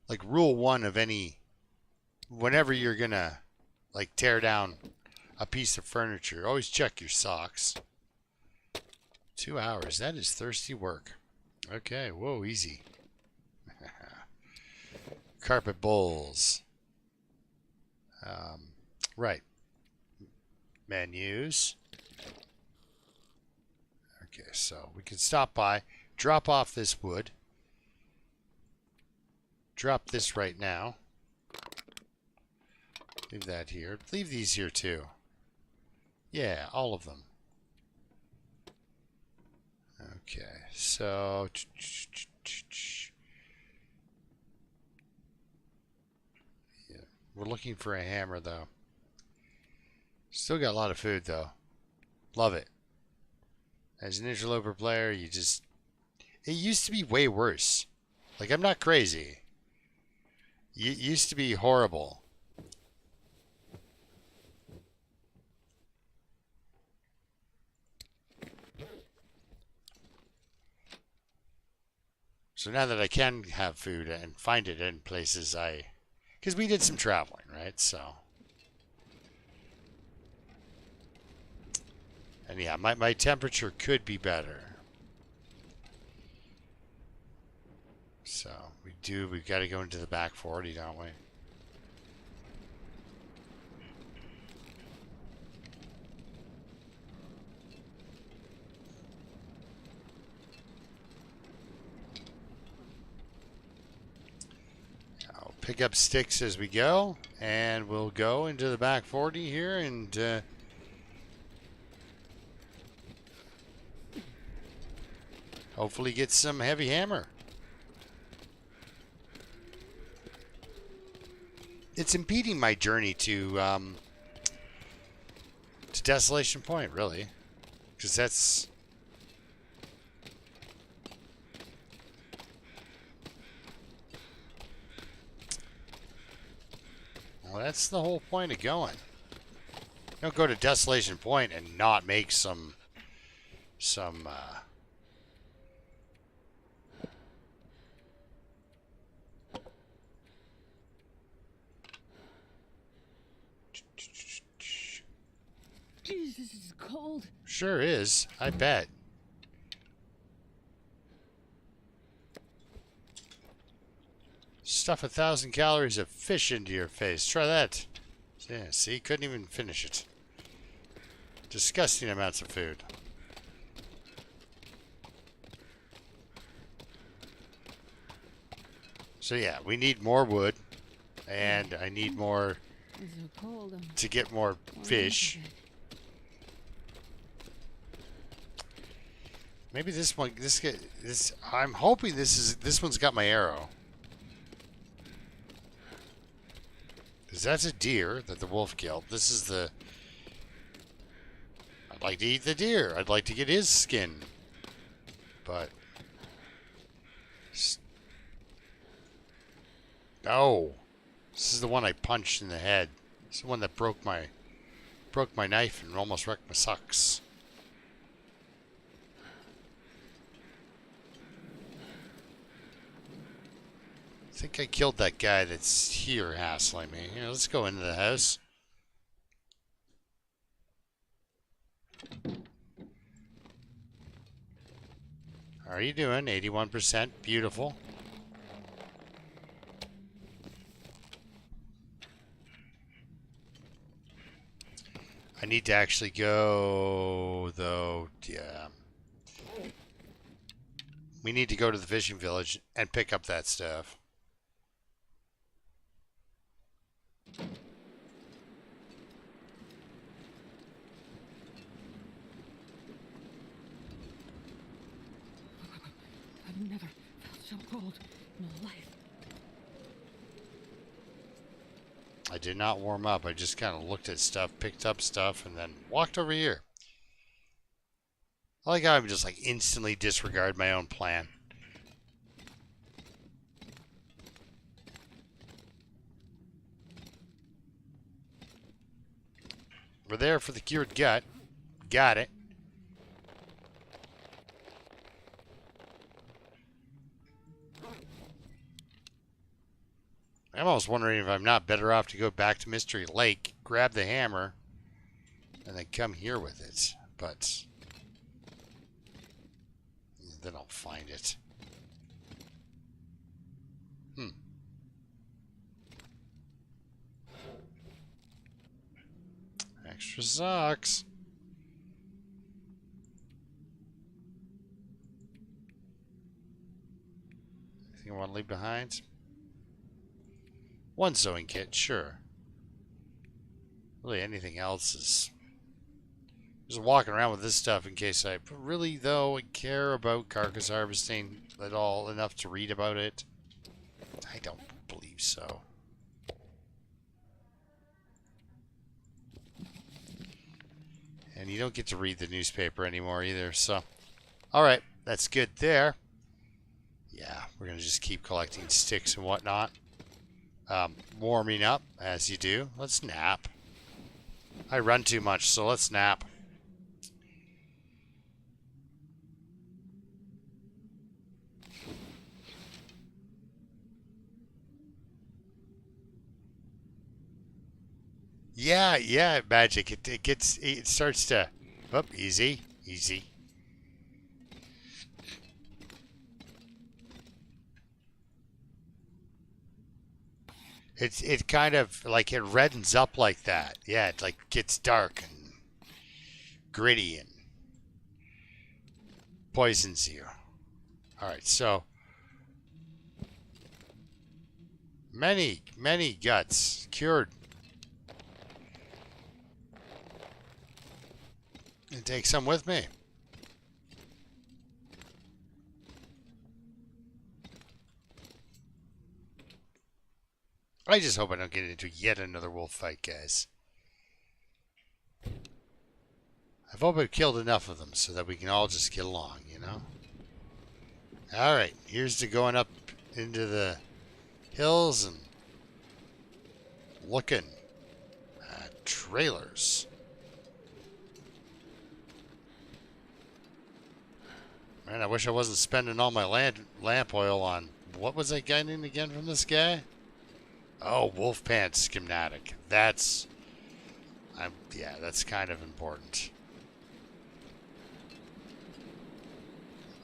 Like rule 1 of any, whenever you're gonna like tear down a piece of furniture, always check your socks. 2 hours. That is thirsty work. Okay, whoa, easy. Carpet bowls. Right. Menus. Okay, so we can stop by, drop off this wood. Drop this right now. Leave that here. Leave these here too. Yeah, all of them. Okay, so yeah, we're looking for a hammer though. Still got a lot of food though. Love it. As an Interloper player, you just... It used to be way worse. Like, I'm not crazy. It used to be horrible. So now that I can have food and find it in places because we did some traveling, right? So... And yeah, my temperature could be better. So, we've got to go into the back 40, don't we? I'll pick up sticks as we go, and we'll go into the back 40 here, and hopefully get some heavy hammer. It's impeding my journey to Desolation Point, really, because that's... Well, that's the whole point of going. Don't go to Desolation Point and not make some Jeez, this is cold. Sure is, I bet. Stuff 1,000 calories of fish into your face. Try that. Yeah, see, couldn't even finish it. Disgusting amounts of food. So yeah, we need more wood, and I need more It's so cold. to get more fish. Maybe this one, I'm hoping this one's got my arrow. Because that's a deer that the wolf killed. This is the... I'd like to eat the deer. I'd like to get his skin. But... No. This is the one I punched in the head. This is the one that broke my knife and almost wrecked my socks. I think I killed that guy that's here hassling me. Here, let's go into the house. How are you doing? 81%. Beautiful. I need to actually go, though. Yeah. We need to go to the fishing village and pick up that stuff. cold in my life. I did not warm up. I just kind of looked at stuff, picked up stuff, and then walked over here. I like how I would just like instantly disregard my own plan. We're there for the cured gut. Got it. I'm almost wondering if I'm not better off to go back to Mystery Lake, grab the hammer, and then come here with it. But then I'll find it. Extra socks. Anything I want to leave behind? One sewing kit, sure. Really, anything else is just walking around with this stuff in case I really, though, care about carcass harvesting at all enough to read about it. I don't believe so. And you don't get to read the newspaper anymore either, so. Alright, that's good there. Yeah, we're going to just keep collecting sticks and whatnot. Warming up, as you do. Let's nap. I run too much, so let's nap. Yeah, magic. It starts to... Oh, easy. It kind of, like, it reddens up like that. Yeah, it, like, gets dark and gritty and poisons you. Alright, so... Many guts cured. And take some with me. I just hope I don't get into yet another wolf fight, guys. I hope I've killed enough of them so that we can all just get along, you know? Alright, here's to going up into the hills and looking at trailers. Man, I wish I wasn't spending all my lamp oil on... What was I getting again from this guy? Oh, wolf pants schematic. That's... yeah, that's kind of important.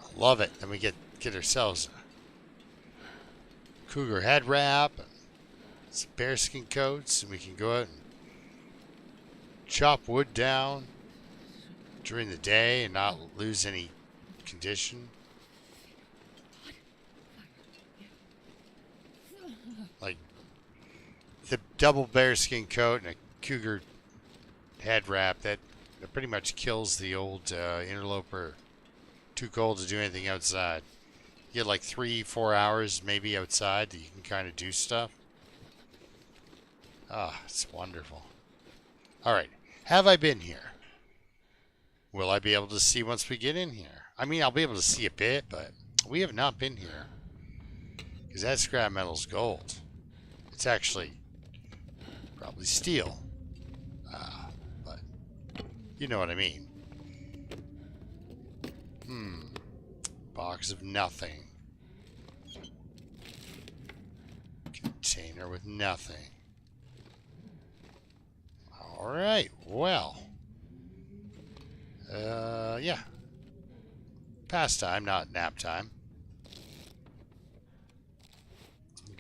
I love it. Then we get ourselves a cougar head wrap, and some bearskin coats, and we can go out and chop wood down during the day and not lose any condition. Like the double bearskin coat and a cougar head wrap that pretty much kills the old Interloper. Too cold to do anything outside. You get like 3-4 hours maybe outside that you can kind of do stuff. Ah, it's wonderful. Alright, have I been here? Will I be able to see once we get in here? I mean, I'll be able to see a bit, but we have not been here. Because that scrap metal's gold. It's actually probably steel. But you know what I mean. Box of nothing. Container with nothing. Alright, well. Yeah. Pastime, not nap time.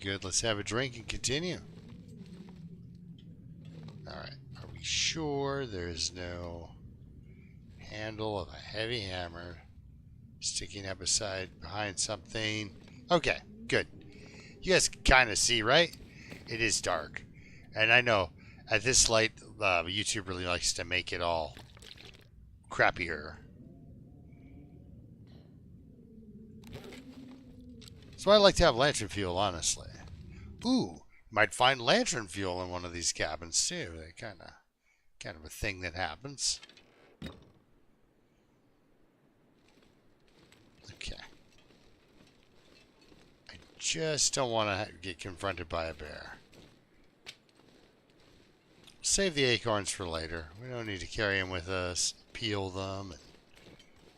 Good, let's have a drink and continue. Alright, are we sure there's no handle of a heavy hammer sticking up behind something? Okay, good. You guys can kind of see, right? It is dark. And I know, at this light, YouTube really likes to make it all crappier. So I'd like to have lantern fuel, honestly. Ooh, might find lantern fuel in one of these cabins too. They kind of a thing that happens. Okay. I just don't want to get confronted by a bear. Save the acorns for later. We don't need to carry them with us, peel them, and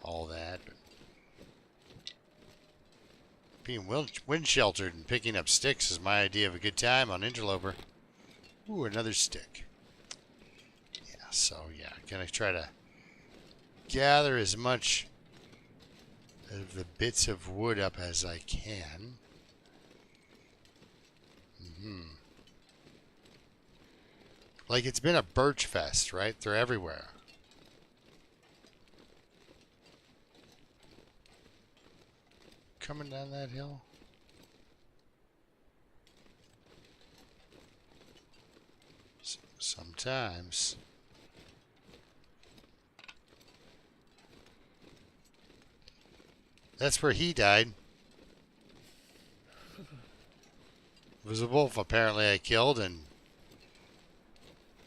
all that. But being wind sheltered and picking up sticks is my idea of a good time on Interloper. Ooh, another stick. Yeah, so yeah, gonna try to gather as much of the bits of wood up as I can. Like it's been a birch fest, right? They're everywhere. Coming down that hill. Sometimes. That's where he died. It was a wolf apparently I killed, and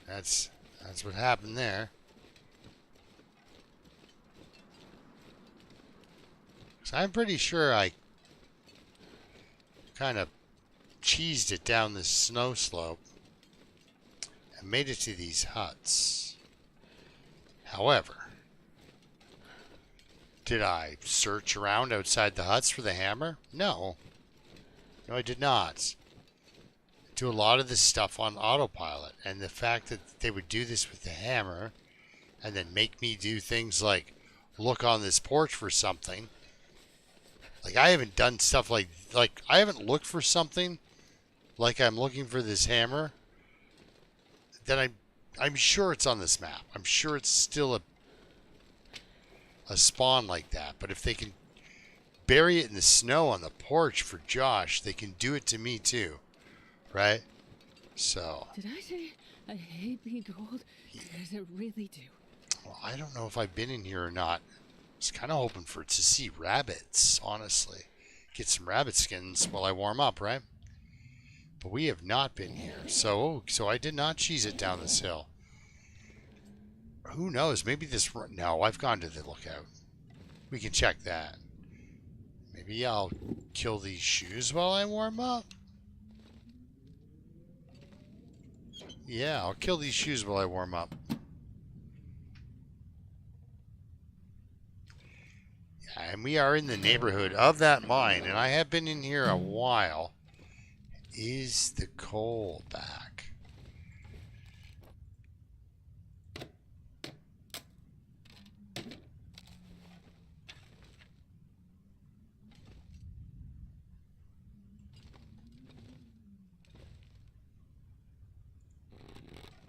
that's what happened there. So I'm pretty sure I kind of cheesed it down this snow slope and made it to these huts. However, did I search around outside the huts for the hammer? No. No, I did not. I do a lot of this stuff on autopilot, and the fact that they would do this with the hammer and then make me do things like look on this porch for something. Like, I haven't done stuff like I haven't looked for something like I'm looking for this hammer that I'm sure it's on this map. I'm sure it's still a spawn like that. But if they can bury it in the snow on the porch for Josh, they can do it to me too. Right? So. Did I say I hate being cold? Because I really do. Well, I don't know if I've been in here or not. I was kind of hoping to see rabbits, honestly. Get some rabbit skins while I warm up, right? But we have not been here. So I did not cheese it down this hill. Who knows? Maybe this... No, I've gone to the lookout. We can check that. Maybe I'll kill these shoes while I warm up. Yeah, I'll kill these shoes while I warm up. And we are in the neighborhood of that mine, and I have been in here a while. Is the coal back?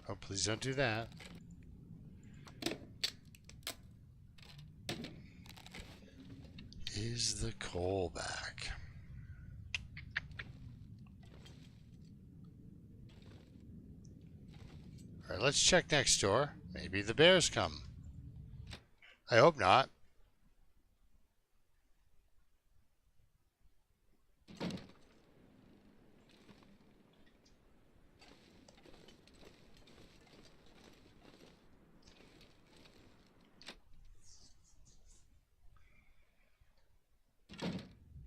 Oh, please don't do that. Is the coal back? Alright, let's check next door. Maybe the bears come. I hope not.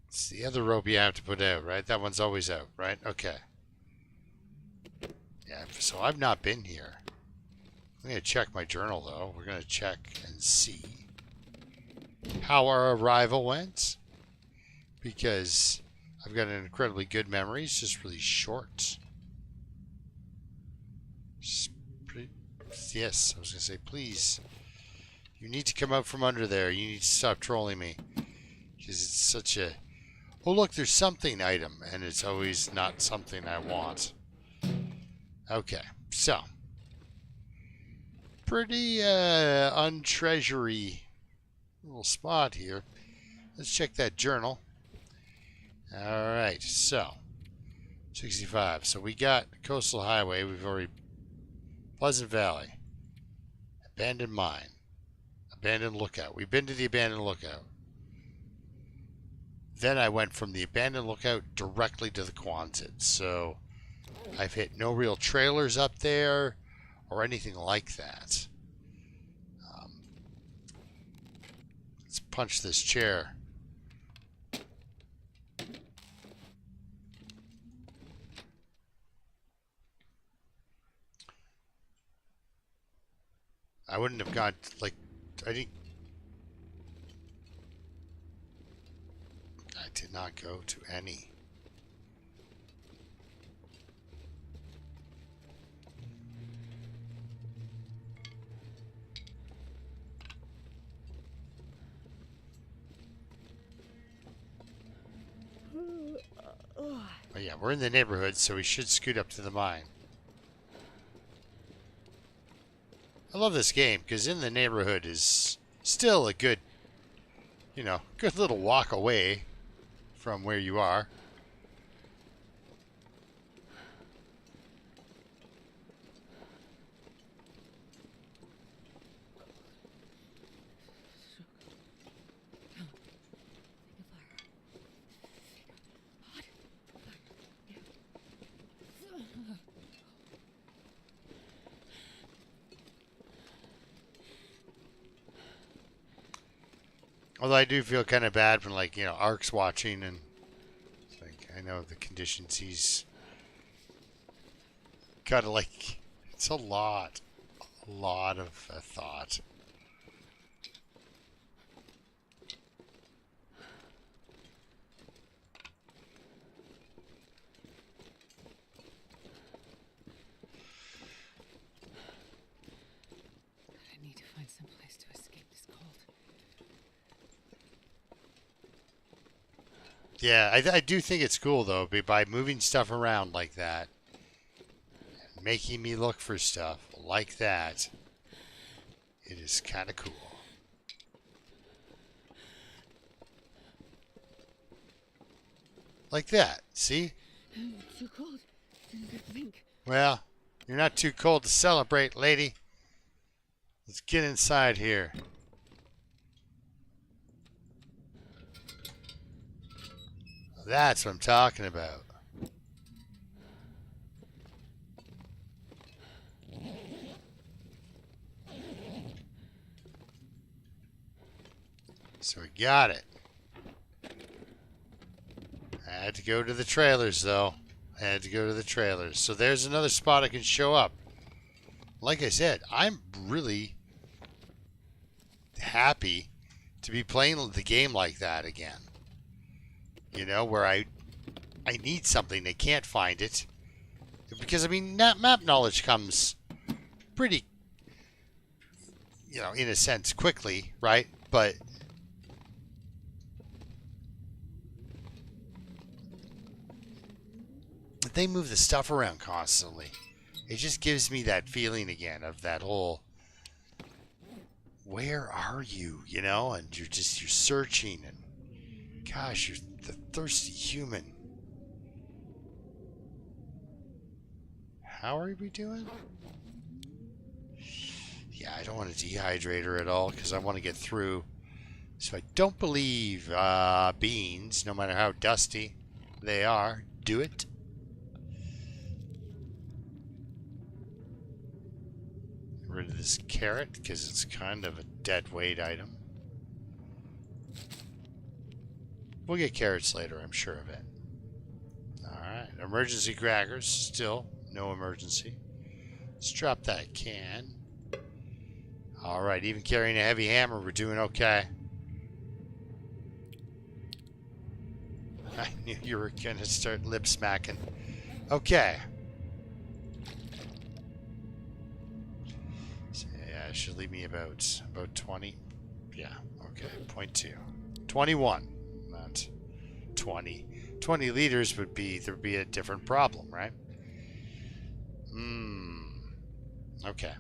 It's the other rope you have to put out, right? That one's always out, right? Okay. Yeah, so I've not been here. I'm going to check my journal, though. We're going to check and see how our arrival went. Because I've got an incredibly good memory. It's just really short. Yes, I was going to say, please. You need to come out from under there. You need to stop trolling me. Because it's such a... Oh, look, there's something item. And it's always not something I want. Okay, so. Pretty untreasury little spot here. Let's check that journal. Alright, so. 65. So we got Coastal Highway. We've already... Pleasant Valley. Abandoned Mine. Abandoned Lookout. We've been to the Abandoned Lookout. then I went from the abandoned lookout directly to the Quonset. So I've hit no real trailers up there or anything like that. Let's punch this chair. I wouldn't have gone, like, I did not go to any. Oh yeah, we're in the neighborhood, so we should scoot up to the mine. I love this game, because in the neighborhood is still a good, you know, good little walk away from where you are. Although I do feel kind of bad when, like, you know, Ark's watching, and it's like, I know the conditions he's got to, like, it's a lot of thought. I need to find some place to escape this cold. Yeah, I do think it's cool, though, by moving stuff around like that, and making me look for stuff like that, it is kind of cool. Like that, see? It's too cold. Didn't even blink. Well, you're not too cold to celebrate, lady. Let's get inside here. That's what I'm talking about. So we got it. I had to go to the trailers, though. I had to go to the trailers. So there's another spot I can show up. Like I said, I'm really happy to be playing the game like that again. You know, where I need something, they can't find it. Because, I mean, map knowledge comes pretty, you know, in a sense, quickly, right? But they move the stuff around constantly. It just gives me that feeling again of that whole, where are you, you know? And you're searching, and gosh, you're the thirsty human. How are we doing? Yeah, I don't want to dehydrate her at all because I want to get through. So I don't believe beans, no matter how dusty they are, do it. Get rid of this carrot because it's kind of a dead weight item. We'll get carrots later, I'm sure of it. Alright, emergency crackers, still no emergency. Let's drop that can. Alright, even carrying a heavy hammer, we're doing okay. I knew you were going to start lip smacking. Okay. So, yeah, it should leave me about 20. Yeah, okay, 0.2. 21, not 20. 20 liters would be, there'd be a different problem, right? Okay.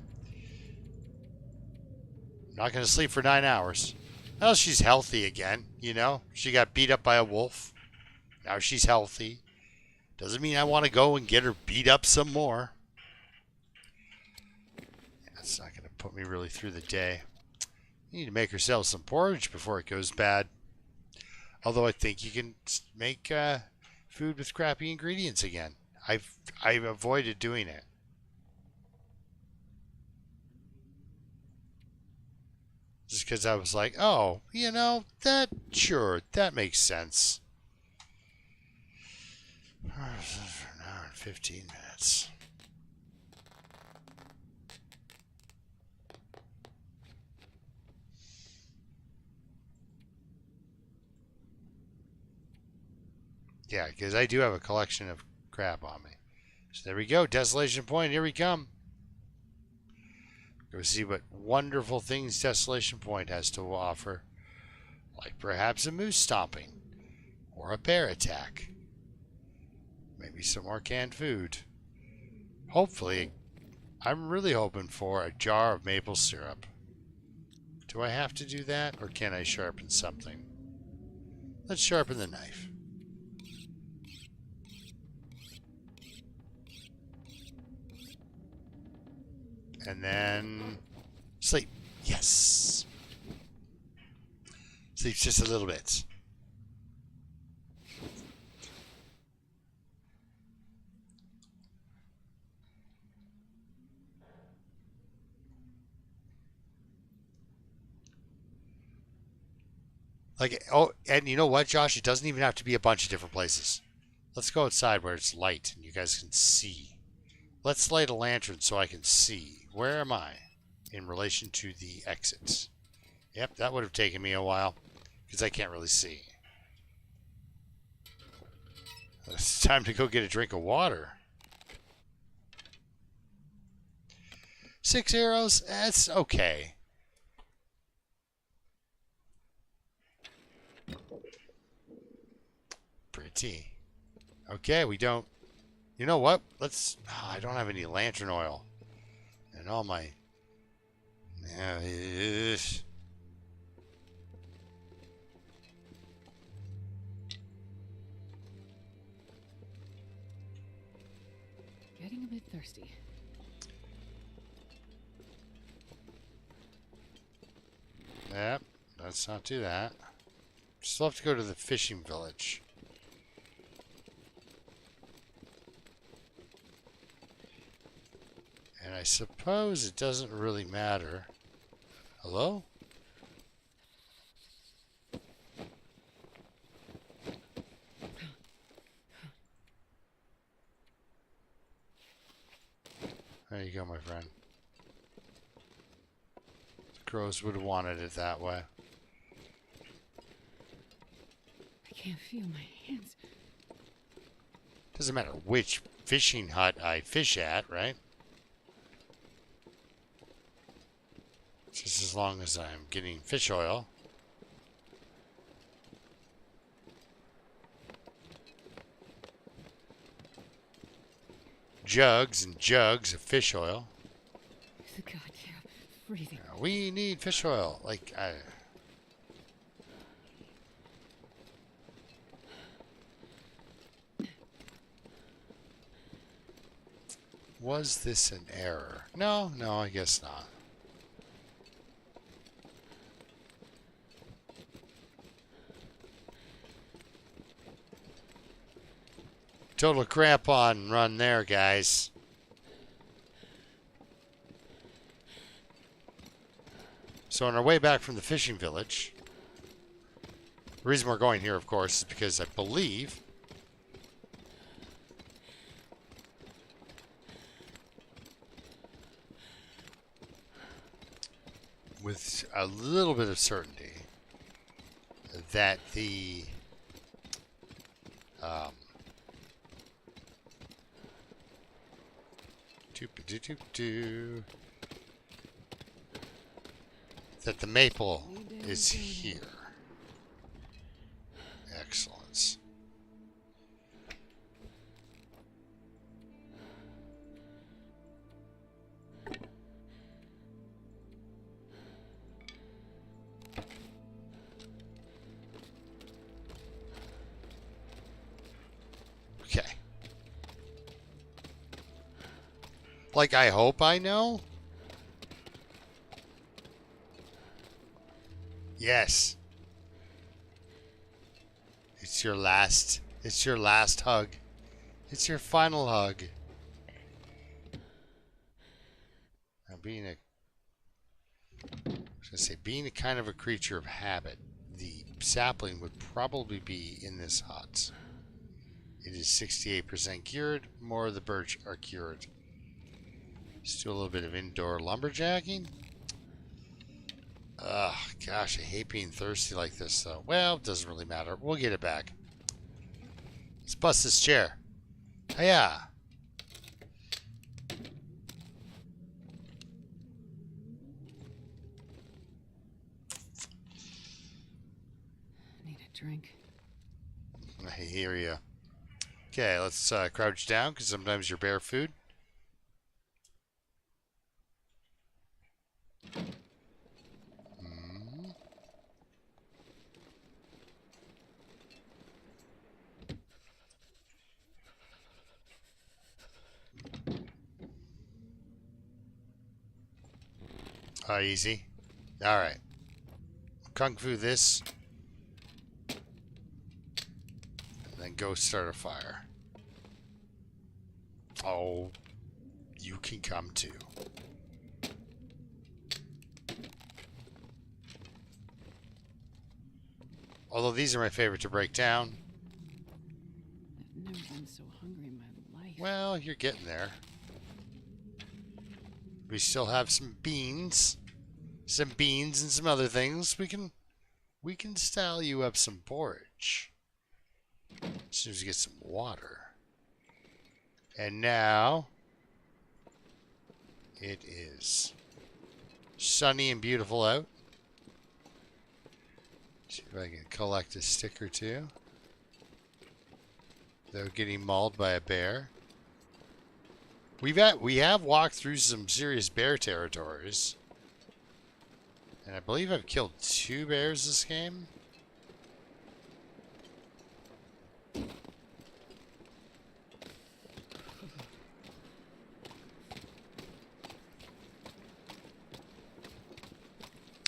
Not going to sleep for 9 hours. Well, she's healthy again, you know? She got beat up by a wolf. Now she's healthy. Doesn't mean I want to go and get her beat up some more. That's not going to put me really through the day. You need to make herself some porridge before it goes bad. Although I think you can make food with crappy ingredients again. I've avoided doing it. Just because I was like, oh, that makes sense. For an hour and 15 minutes. Yeah, because I do have a collection of crap on me. So there we go. Desolation Point. Here we come. Go see what wonderful things Desolation Point has to offer. Like perhaps a moose stomping. Or a bear attack. Maybe some more canned food. Hopefully, I'm really hoping for a jar of maple syrup. Do I have to do that? Or can I sharpen something? Let's sharpen the knife. And then sleep. Yes. Sleep just a little bit. Like, oh, and you know what, Josh? It doesn't even have to be a bunch of different places. Let's go outside where it's light and you guys can see. Let's light a lantern so I can see. Where am I in relation to the exits? Yep, that would have taken me a while because I can't really see. It's time to go get a drink of water. 6 arrows? That's okay. Pretty. Okay, we don't... You know what? Let's... Oh, I don't have any lantern oil. And all my... Getting a bit thirsty. Yep, let's not do that. Still have to go to the fishing village. And I suppose it doesn't really matter. Hello? There you go, my friend. The crows would have wanted it that way. I can't feel my hands. Doesn't matter which fishing hut I fish at, right? Just as long as I'm getting fish oil. Jugs and jugs of fish oil. It's a goddamn freezing. We need fish oil. Like, was this an error? No, I guess not. Total crampon run there, guys. So on our way back from the fishing village, the reason we're going here, of course, is because I believe with a little bit of certainty that the that the maple is here. Excellence. Okay. Like, I hope I know. Yes. It's your last. It's your last hug. It's your final hug. Now, being a kind of a creature of habit, the sapling would probably be in this hut. It is 68% cured. More of the birch are cured. Let's do a little bit of indoor lumberjacking. Ugh, gosh, I hate being thirsty like this, though. Well, it doesn't really matter. We'll get it back. Let's bust this chair. Hiya! Need a drink. I hear you. Okay, let's crouch down, because sometimes you're bare food. Easy. Alright. Kung Fu this. And then go start a fire. Oh, you can come too. Although these are my favorite to break down. I've never been so hungry in my life. Well, you're getting there. We still have some beans. Some beans and some other things. We can style you up some porridge. As soon as we get some water. And now it is sunny and beautiful out. See if I can collect a stick or two without getting mauled by a bear. We have walked through some serious bear territories. And I believe I've killed 2 bears this game.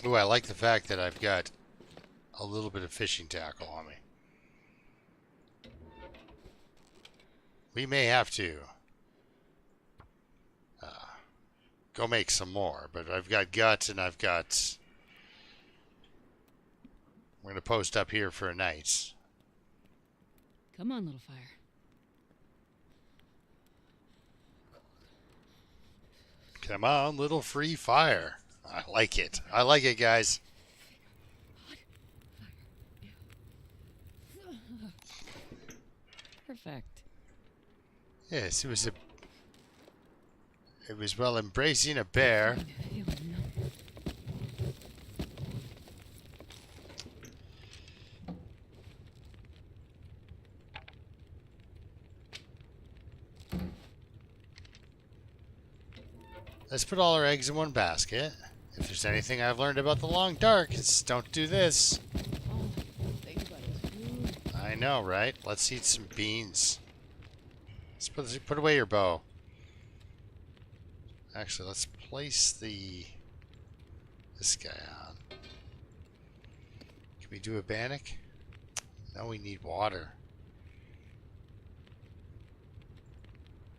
Ooh, I like the fact that I've got a little bit of fishing tackle on me. We may have to go make some more, but I've got guts and I've got... We're going to post up here for a night. Come on, little fire. Come on, little free fire. I like it. I like it, guys. Perfect. Yes, it was while embracing a bear. Let's put all our eggs in one basket. If there's anything I've learned about the long dark, it's don't do this. Oh, think about his food. I know, right? Let's eat some beans. Let's put away your bow. Actually, let's place this guy on. Can we do a bannock? No, we need water.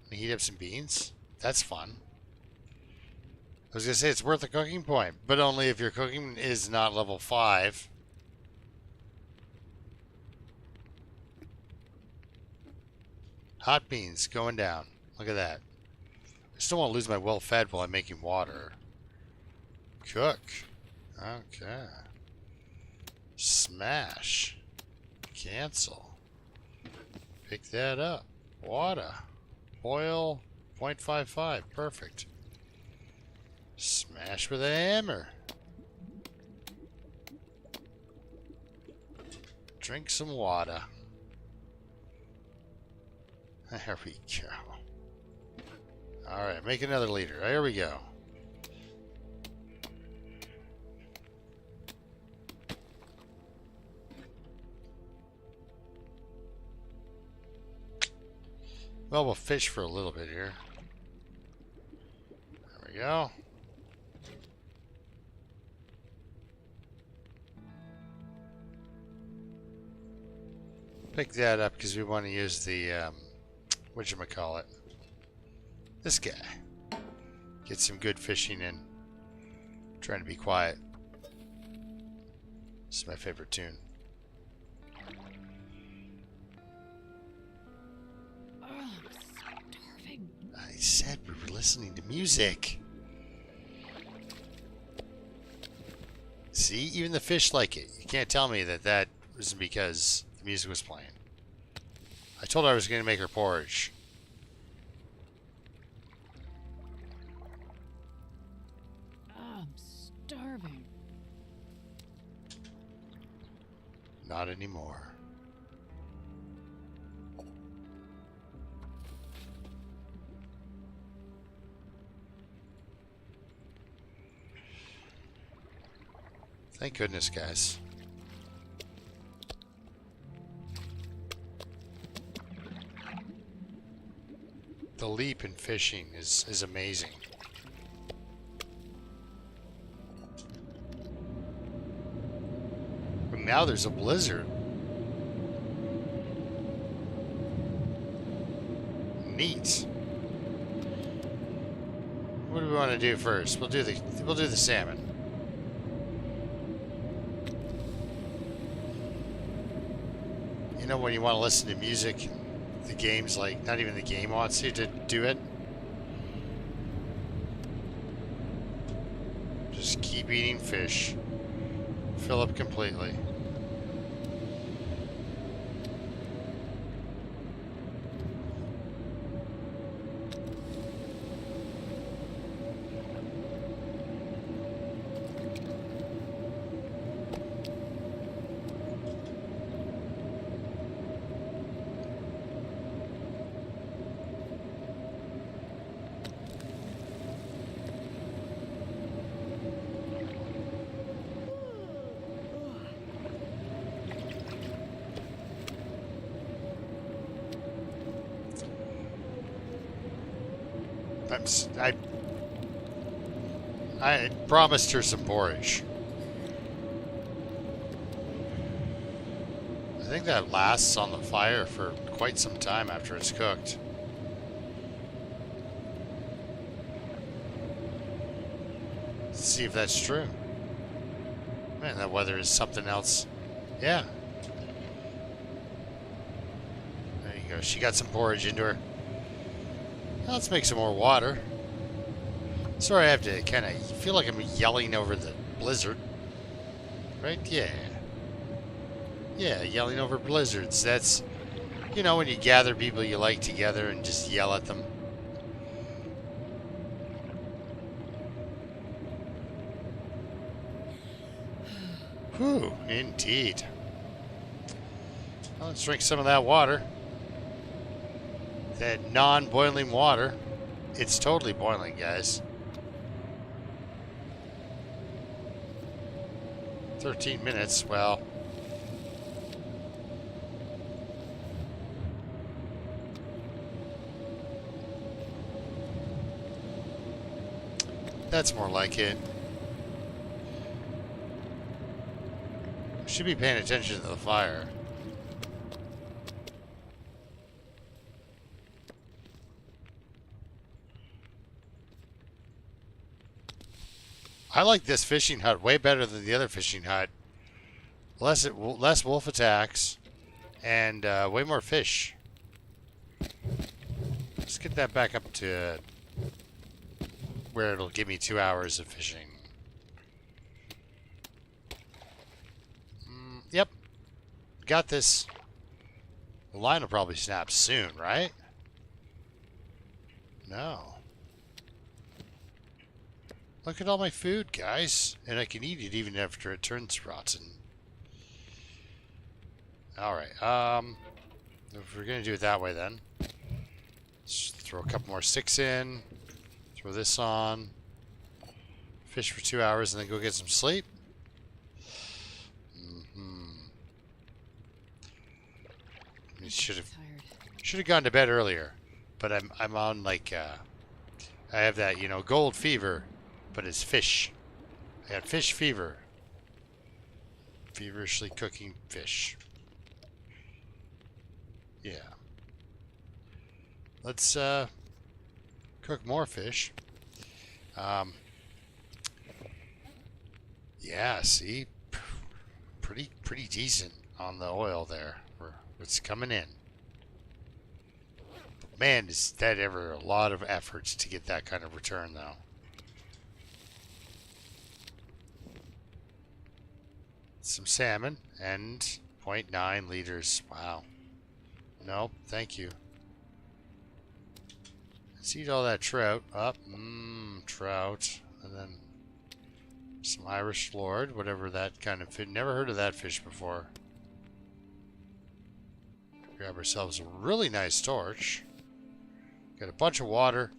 Can we heat up some beans? That's fun. I was going to say it's worth a cooking point, but only if your cooking is not level 5. Hot beans going down. Look at that. I still want to lose my well-fed while I'm making water. Cook. Okay. Smash. Cancel. Pick that up. Water. Boil 0.55. Perfect. Smash with a hammer. Drink some water. There we go. Alright, make another liter. There we go. Well, we'll fish for a little bit here. There we go. Pick that up because we want to use the, whatchamacallit, this guy. Get some good fishing in. Trying to be quiet. This is my favorite tune. Oh, I'm starving. I said we were listening to music. See, even the fish like it. You can't tell me that that wasn't because the music was playing. I told her I was going to make her porridge. Oh, I'm starving. Not anymore. Thank goodness, guys. The leap in fishing is amazing. But now there's a blizzard. Neat. What do we want to do first? We'll do the salmon. You know when you want to listen to music, the game's like, not even the game wants you to do it. Just keep eating fish. Fill up completely. I promised her some porridge. I think that lasts on the fire for quite some time after it's cooked. Let's see if that's true. Man, that weather is something else. Yeah. There you go. She got some porridge into her. Let's make some more water. Sorry, I have to kind of feel like I'm yelling over the blizzard. Right? Yeah. Yeah, yelling over blizzards. That's, you know, when you gather people you like together and just yell at them. Whew, indeed. Well, let's drink some of that water. That non-boiling water. It's totally boiling, guys. 13 minutes, well. That's more like it. Should be paying attention to the fire. I like this fishing hut way better than the other fishing hut. Less wolf attacks, and way more fish. Let's get that back up to where it'll give me 2 hours of fishing. Yep. Got this. The line will probably snap soon, right? No. Look at all my food, guys. And I can eat it even after it turns rotten. Alright, if we're going to do it that way then. Let's throw a couple more sticks in. Throw this on. Fish for 2 hours and then go get some sleep. Should have gone to bed earlier. But I'm on like, I have that, you know, gold fever. But it's fish. I got fish fever. Feverishly cooking fish. Yeah. Let's cook more fish. Yeah, see? Pretty decent on the oil there for what's coming in. But man, is that ever a lot of efforts to get that kind of return, though. Some salmon and 0.9 liters. Wow. Nope, thank you. Let's eat all that trout up. Trout. And then some Irish Lord, whatever that kind of fish. Never heard of that fish before. Grab ourselves a really nice torch. Got a bunch of water,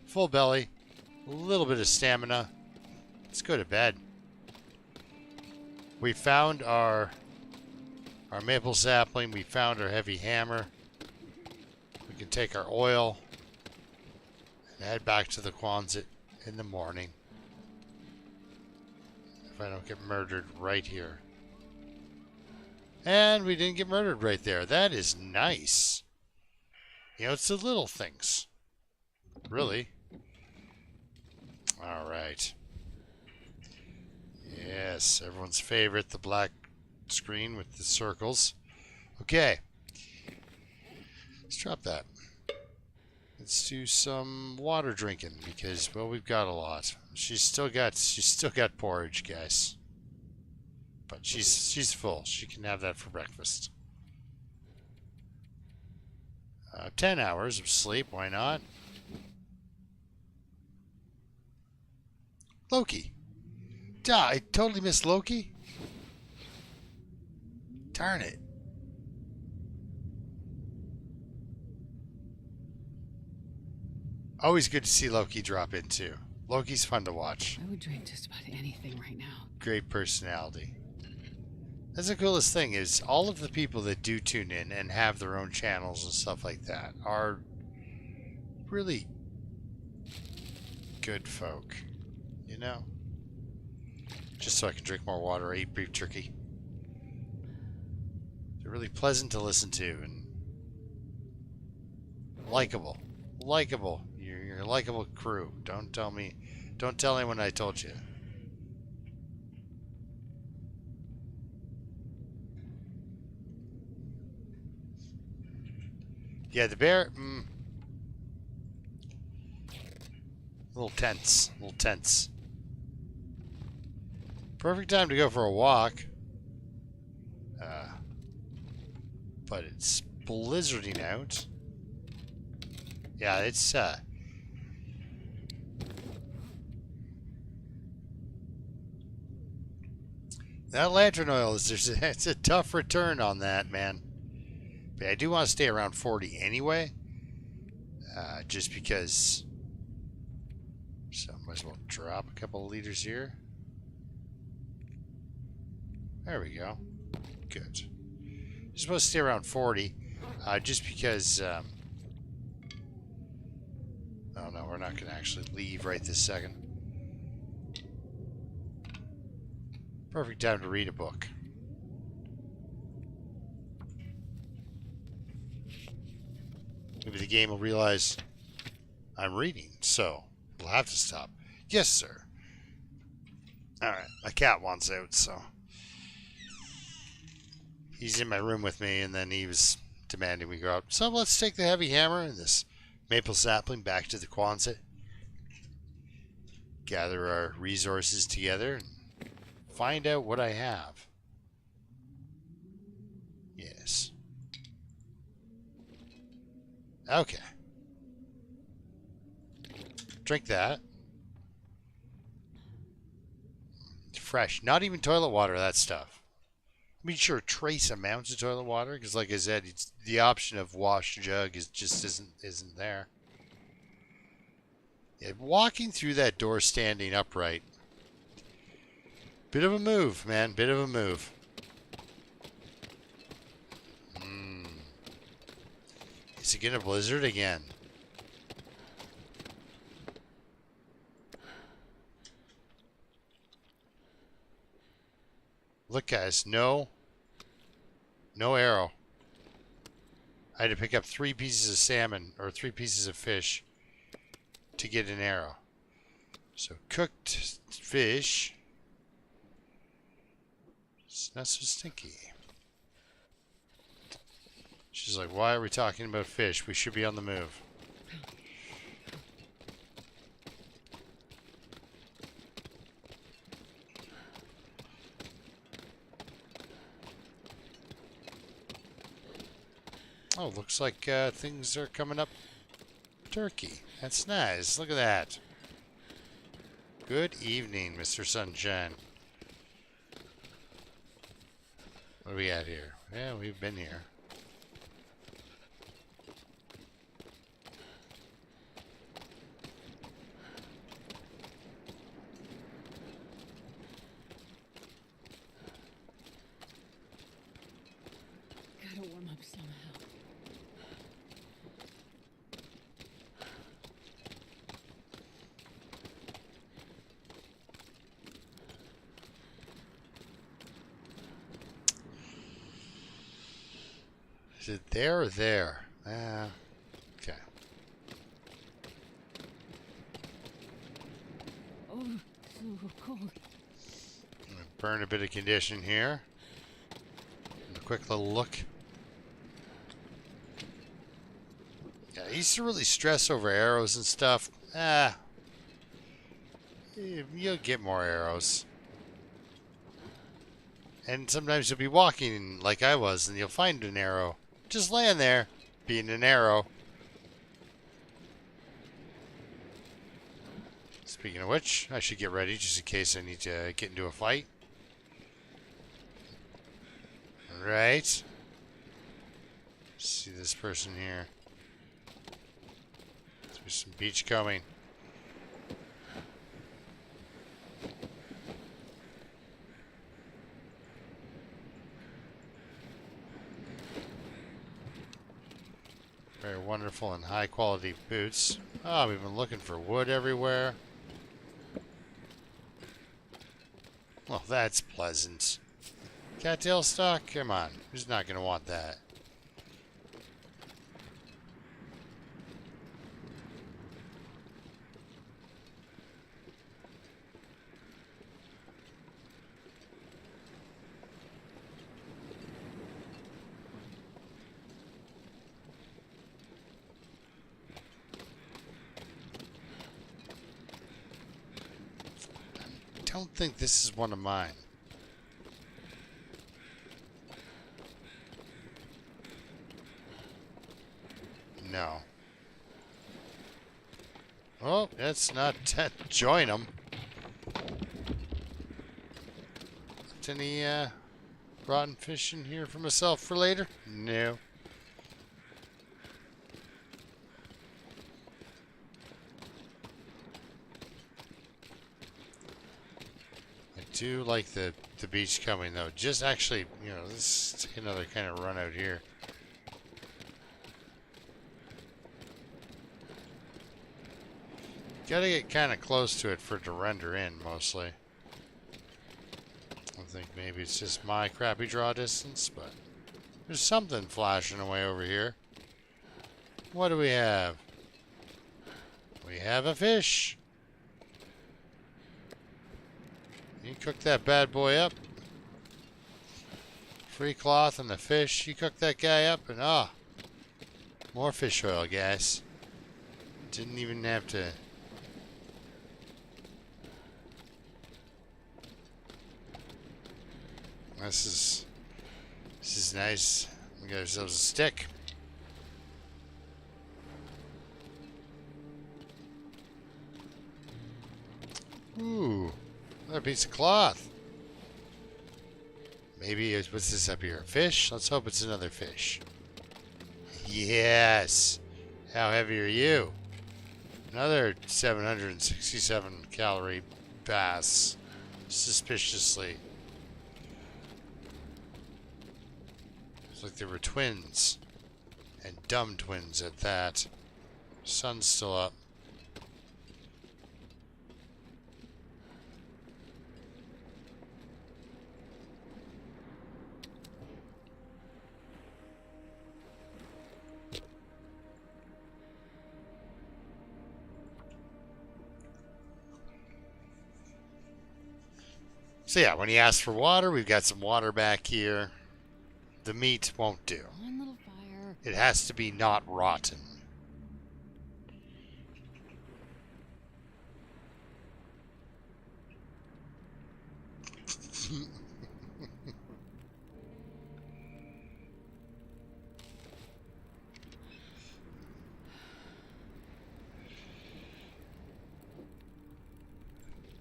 full belly, a little bit of stamina. Let's go to bed. We found our maple sapling. We found our heavy hammer. We can take our oil and head back to the Quonset in the morning. If I don't get murdered right here. And we didn't get murdered right there. That is nice. You know, it's the little things. Really. All right. Yes, everyone's favorite, the black screen with the circles. Okay. Let's drop that. Let's do some water drinking because, well, we've got a lot. She's still got porridge, guys. But she's full. She can have that for breakfast. 10 hours of sleep, why not? Loki. Duh, I totally missed Loki. Darn it. Always good to see Loki drop in too. Loki's fun to watch. I would drink just about anything right now. Great personality. That's the coolest thing is all of the people that do tune in and have their own channels and stuff like that are really good folk, you know? Just so I can drink more water, eat beef jerky. They're really pleasant to listen to and likable. Likable. You're a likable crew. Don't tell anyone I told you. Yeah, the bear, little tense. Perfect time to go for a walk. But it's blizzarding out. Yeah, it's, that lantern oil it's a tough return on that, man. But I do want to stay around 40 anyway. Just because. So might as well drop a couple of liters here. There we go. Good. You're supposed to stay around 40. Just because. Oh no, we're not going to actually leave right this second. Perfect time to read a book. Maybe the game will realize I'm reading, so we'll have to stop. Yes, sir. Alright, my cat wants out, so he's in my room with me, and then he was demanding we go out. So let's take the heavy hammer and this maple sapling back to the Quonset. Gather our resources together and find out what I have. Yes. Okay. Drink that. Fresh. Not even toilet water, that stuff. I mean, sure, trace amounts of toilet water, because like I said, it's, the option of wash jug isn't there. Yeah, walking through that door standing upright. Bit of a move, man. Bit of a move. Is it gonna blizzard again? Look, guys, no arrow. I had to pick up 3 pieces of salmon or 3 pieces of fish to get an arrow. So cooked fish. It's not so stinky. She's like, why are we talking about fish? We should be on the move. Oh, looks like things are coming up Turkey. That's nice. Look at that. Good evening, Mr. Sunshine. What do we got here? Yeah, we've been here. Gotta warm up somehow. Is it there or there? Okay. Oh, so cold. I'm gonna burn a bit of condition here. And a quick little look. Yeah, I used to really stress over arrows and stuff. You'll get more arrows. And sometimes you'll be walking like I was, and you'll find an arrow. Just laying there, being an arrow. Speaking of which, I should get ready just in case I need to get into a fight. Alright. See this person here. There's some beach coming. Very wonderful and high quality boots. Oh, we've been looking for wood everywhere. Well, that's pleasant. Cattail stock? Come on. Who's not going to want that? I don't think this is one of mine. No. Oh, that's not join them. Any rotten fish in here for myself for later? No. I do like the beach coming though. Just actually, you know, let's take another kind of run out here. Gotta get kind of close to it for it to render in, mostly. I think maybe it's just my crappy draw distance, but there's something flashing away over here. What do we have? We have a fish. You cook that bad boy up. Free cloth and the fish. You cook that guy up and more fish oil, guys. Didn't even have to. This is nice. We got ourselves a stick. Ooh, another piece of cloth. Maybe what's this up here? A fish? Let's hope it's another fish. Yes. How heavy are you? Another 767 calorie bass. Suspiciously. Like they were twins, and dumb twins at that. Sun's still up. So yeah, when he asks for water, we've got some water back here. The meat won't do. One little fire. It has to be not rotten.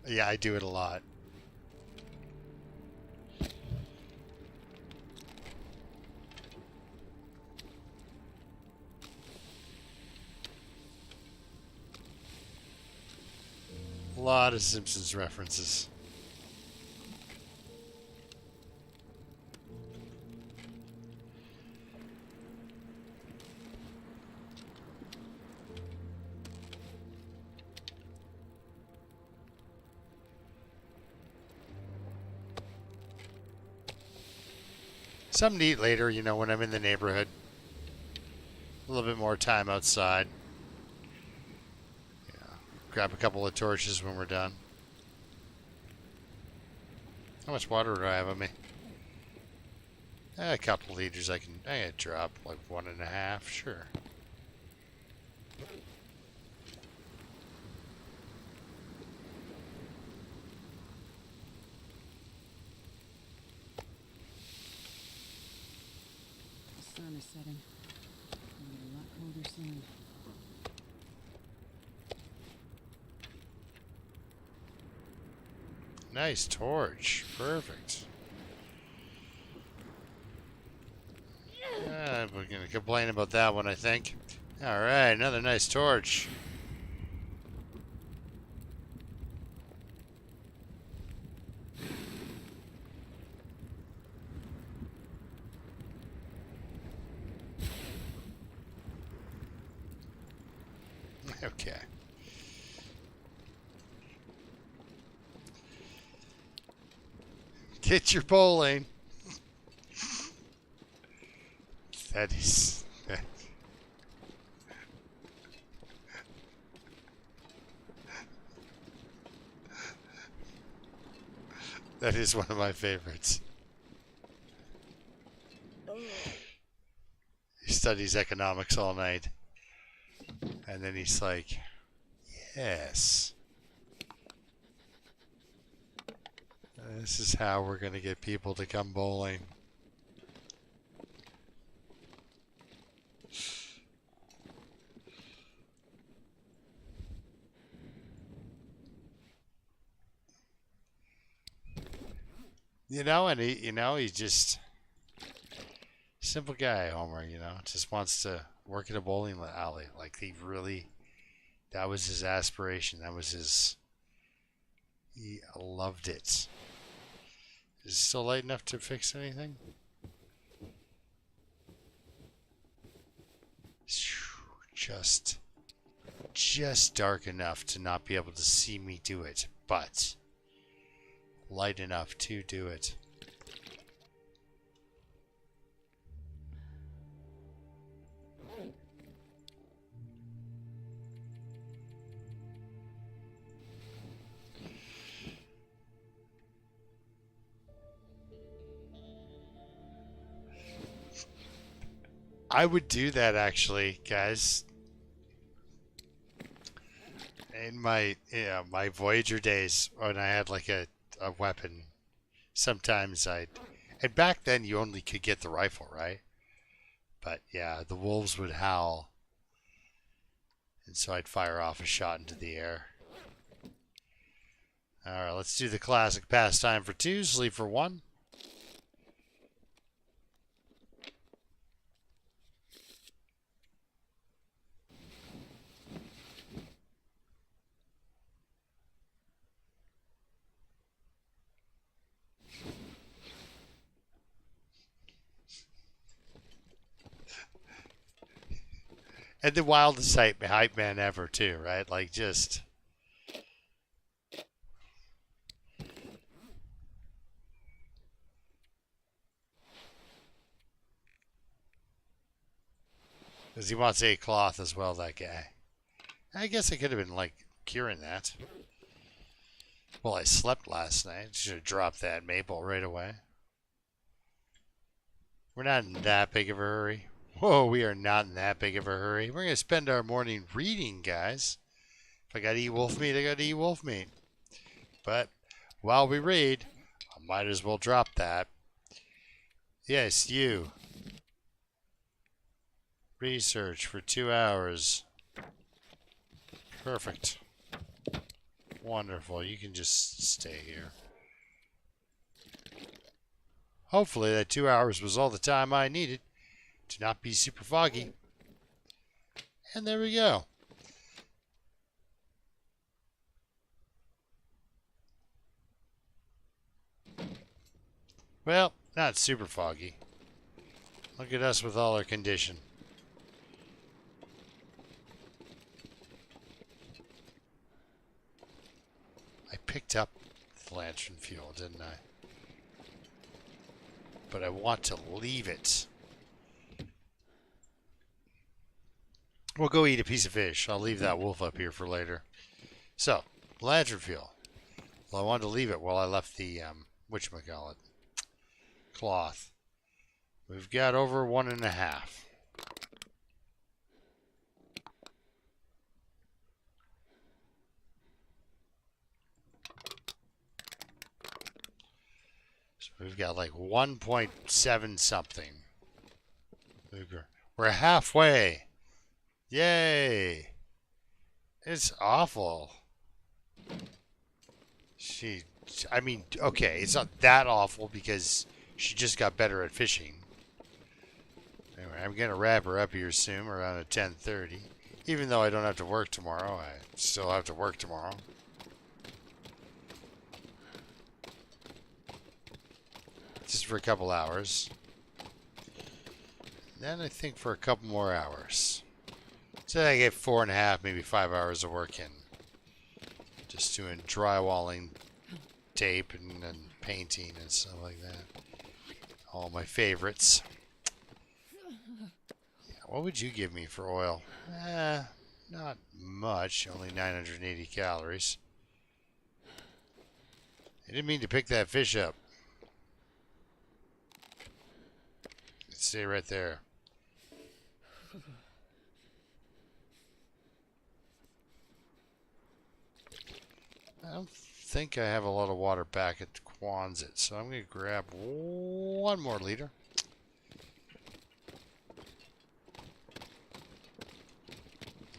Yeah, I do it a lot. A lot of Simpsons references. Something to eat later, you know, when I'm in the neighborhood. A little bit more time outside. Yeah. Grab a couple of torches when we're done. How much water do I have on me? A couple liters. I can drop like 1.5. Sure. The sun is setting. It'll get a lot colder soon. Nice torch. Perfect. We're going to complain about that one, I think. Alright, another nice torch. Okay. Get your bowling. That is... That is one of my favorites. He studies economics all night. And then he's like, yes. This is how we're going to get people to come bowling. You know, and he's just simple guy, Homer, you know, just wants to work at a bowling alley. Like that was his aspiration. He loved it. Is it still light enough to fix anything? Just dark enough to not be able to see me do it, but light enough to do it. I would do that actually, guys. In my my Voyager days when I had like a weapon, sometimes and back then you only could get the rifle, right? But yeah, the wolves would howl. And so I'd fire off a shot into the air. Alright, let's do the classic pastime for 2, sleep for 1. And the wildest hype man ever, too, right? Like, just... Because he wants a cloth as well, that guy. I guess I could have been, like, curing that. Well, I slept last night. Should have dropped that maple right away. We're not in that big of a hurry. Whoa, we are not in that big of a hurry. We're going to spend our morning reading, guys. If I got to eat wolf meat, I got to eat wolf meat. But while we read, I might as well drop that. Yes, you. Research for 2 hours. Perfect. Wonderful. You can just stay here. Hopefully that 2 hours was all the time I needed to not be super foggy. And there we go. Well, not super foggy. Look at us with all our condition. I picked up the lantern fuel, didn't I? But I want to leave it. We'll go eat a piece of fish. I'll leave that wolf up here for later. So, lantern fuel. Well, I wanted to leave it while I left the, whatchamacallit, cloth. We've got over 1.5. So we've got like 1.7 something. We're halfway. Yay. It's awful. I mean, okay, it's not that awful because she just got better at fishing. Anyway, I'm going to wrap her up here soon, around at 10:30. Even though I don't have to work tomorrow, I still have to work tomorrow. Just for a couple hours. Then I think for a couple more hours. So I get 4.5, maybe 5 hours of work in. Just doing drywalling, tape, and painting and stuff like that. All my favorites. Yeah, what would you give me for oil? Not much. Only 980 calories. I didn't mean to pick that fish up. Stay right there. I don't think I have a lot of water back at Quonset, so I'm going to grab 1 more liter.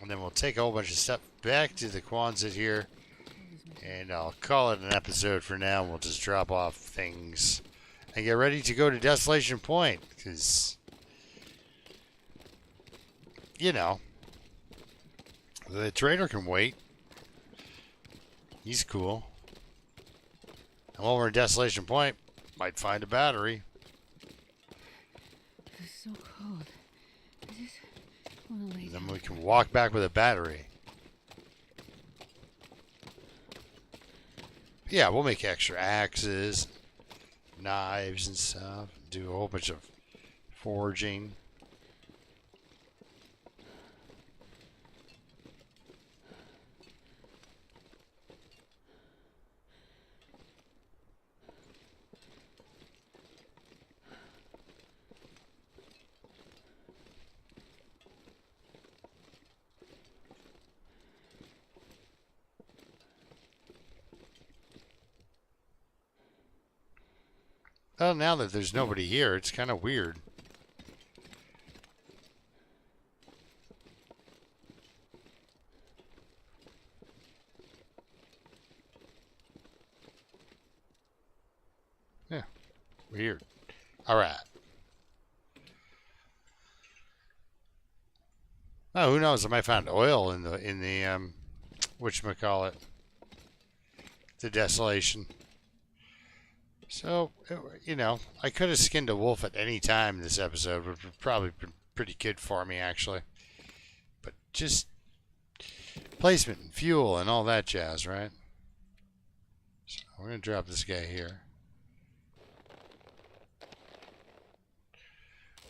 And then we'll take a whole bunch of stuff back to the Quonset here. And I'll call it an episode for now. We'll just drop off things and get ready to go to Desolation Point. Because, you know, the trader can wait. He's cool. And while we're in Desolation Point, might find a battery. It's so cold. I just want to lay And then down. we can walk back with a battery. Yeah, we'll make extra axes, knives and stuff. Do a whole bunch of forging. Well, now that there's nobody here, it's kind of weird. Yeah, weird. All right. Oh, who knows? I might find oil in the whatchamacallit, the Desolation. So, you know, I could have skinned a wolf at any time this episode. Would have probably been pretty good for me, actually. But just placement and fuel and all that jazz, right? So we're going to drop this guy here.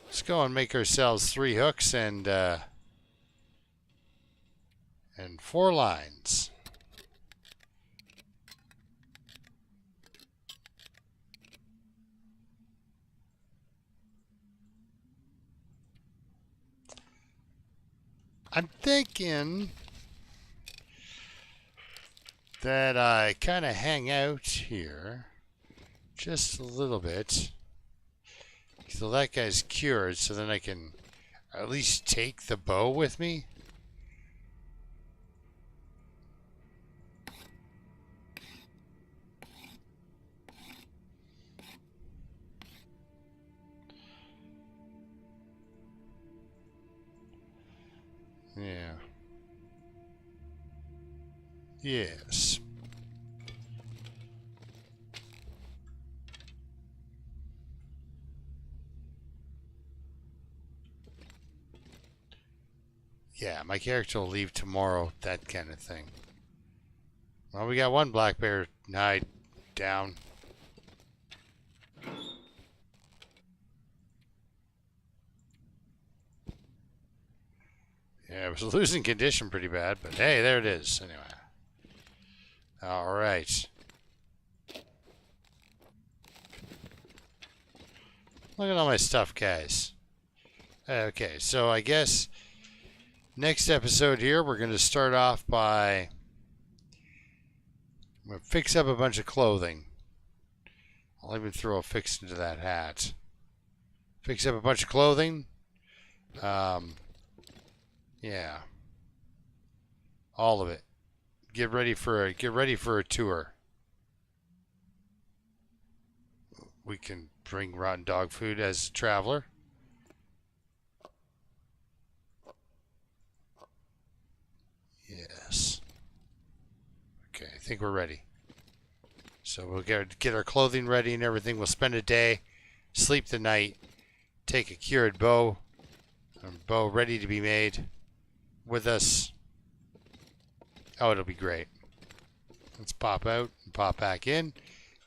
Let's go and make ourselves 3 hooks and 4 lines. I'm thinking that I kind of hang out here just a little bit. So that guy's cured, so then I can at least take the bow with me. Yeah. Yes. Yeah, my character will leave tomorrow, that kind of thing. Well, we got one black bear hide down. Yeah, it was losing condition pretty bad, but hey, there it is, anyway. Alright. Look at all my stuff, guys. Okay, so I guess next episode here, we're going to start off by... I'm going to fix up a bunch of clothing. I'll even throw a fix into that hat. Fix up a bunch of clothing. Yeah. All of it. Get ready for a tour. We can bring rotten dog food as a traveler. Yes. Okay, I think we're ready. So we'll get our clothing ready and everything. We'll spend a day, sleep the night, take a cured bow, ready to be made with us. Oh, it'll be great. Let's pop out and pop back in,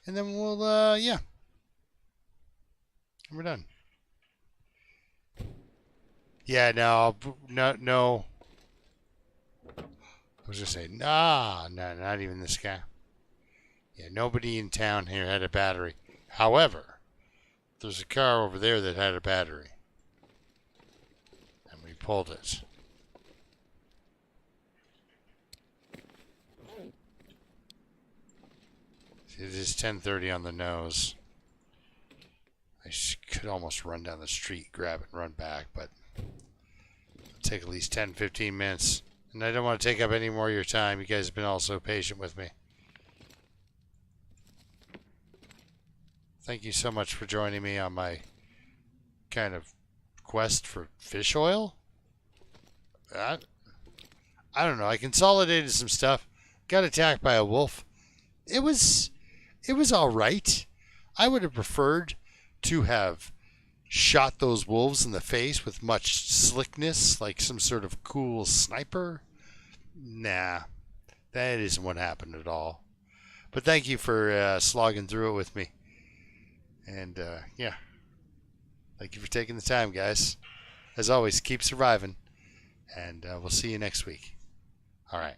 and then we'll, yeah. We're done. Yeah, no. I was just saying, no, not even this guy. Yeah, nobody in town here had a battery. However, there's a car over there that had a battery. And we pulled it. It is 10:30 on the nose. I could almost run down the street, grab it, and run back, but it'll take at least 10-15 minutes. And I don't want to take up any more of your time. You guys have been all so patient with me. Thank you so much for joining me on my kind of quest for fish oil. I don't know. I consolidated some stuff. Got attacked by a wolf. It was all right. I would have preferred to have shot those wolves in the face with much slickness, like some sort of cool sniper. Nah, that isn't what happened at all. But thank you for slogging through it with me. And, yeah. Thank you for taking the time, guys. As always, keep surviving. And we'll see you next week. All right.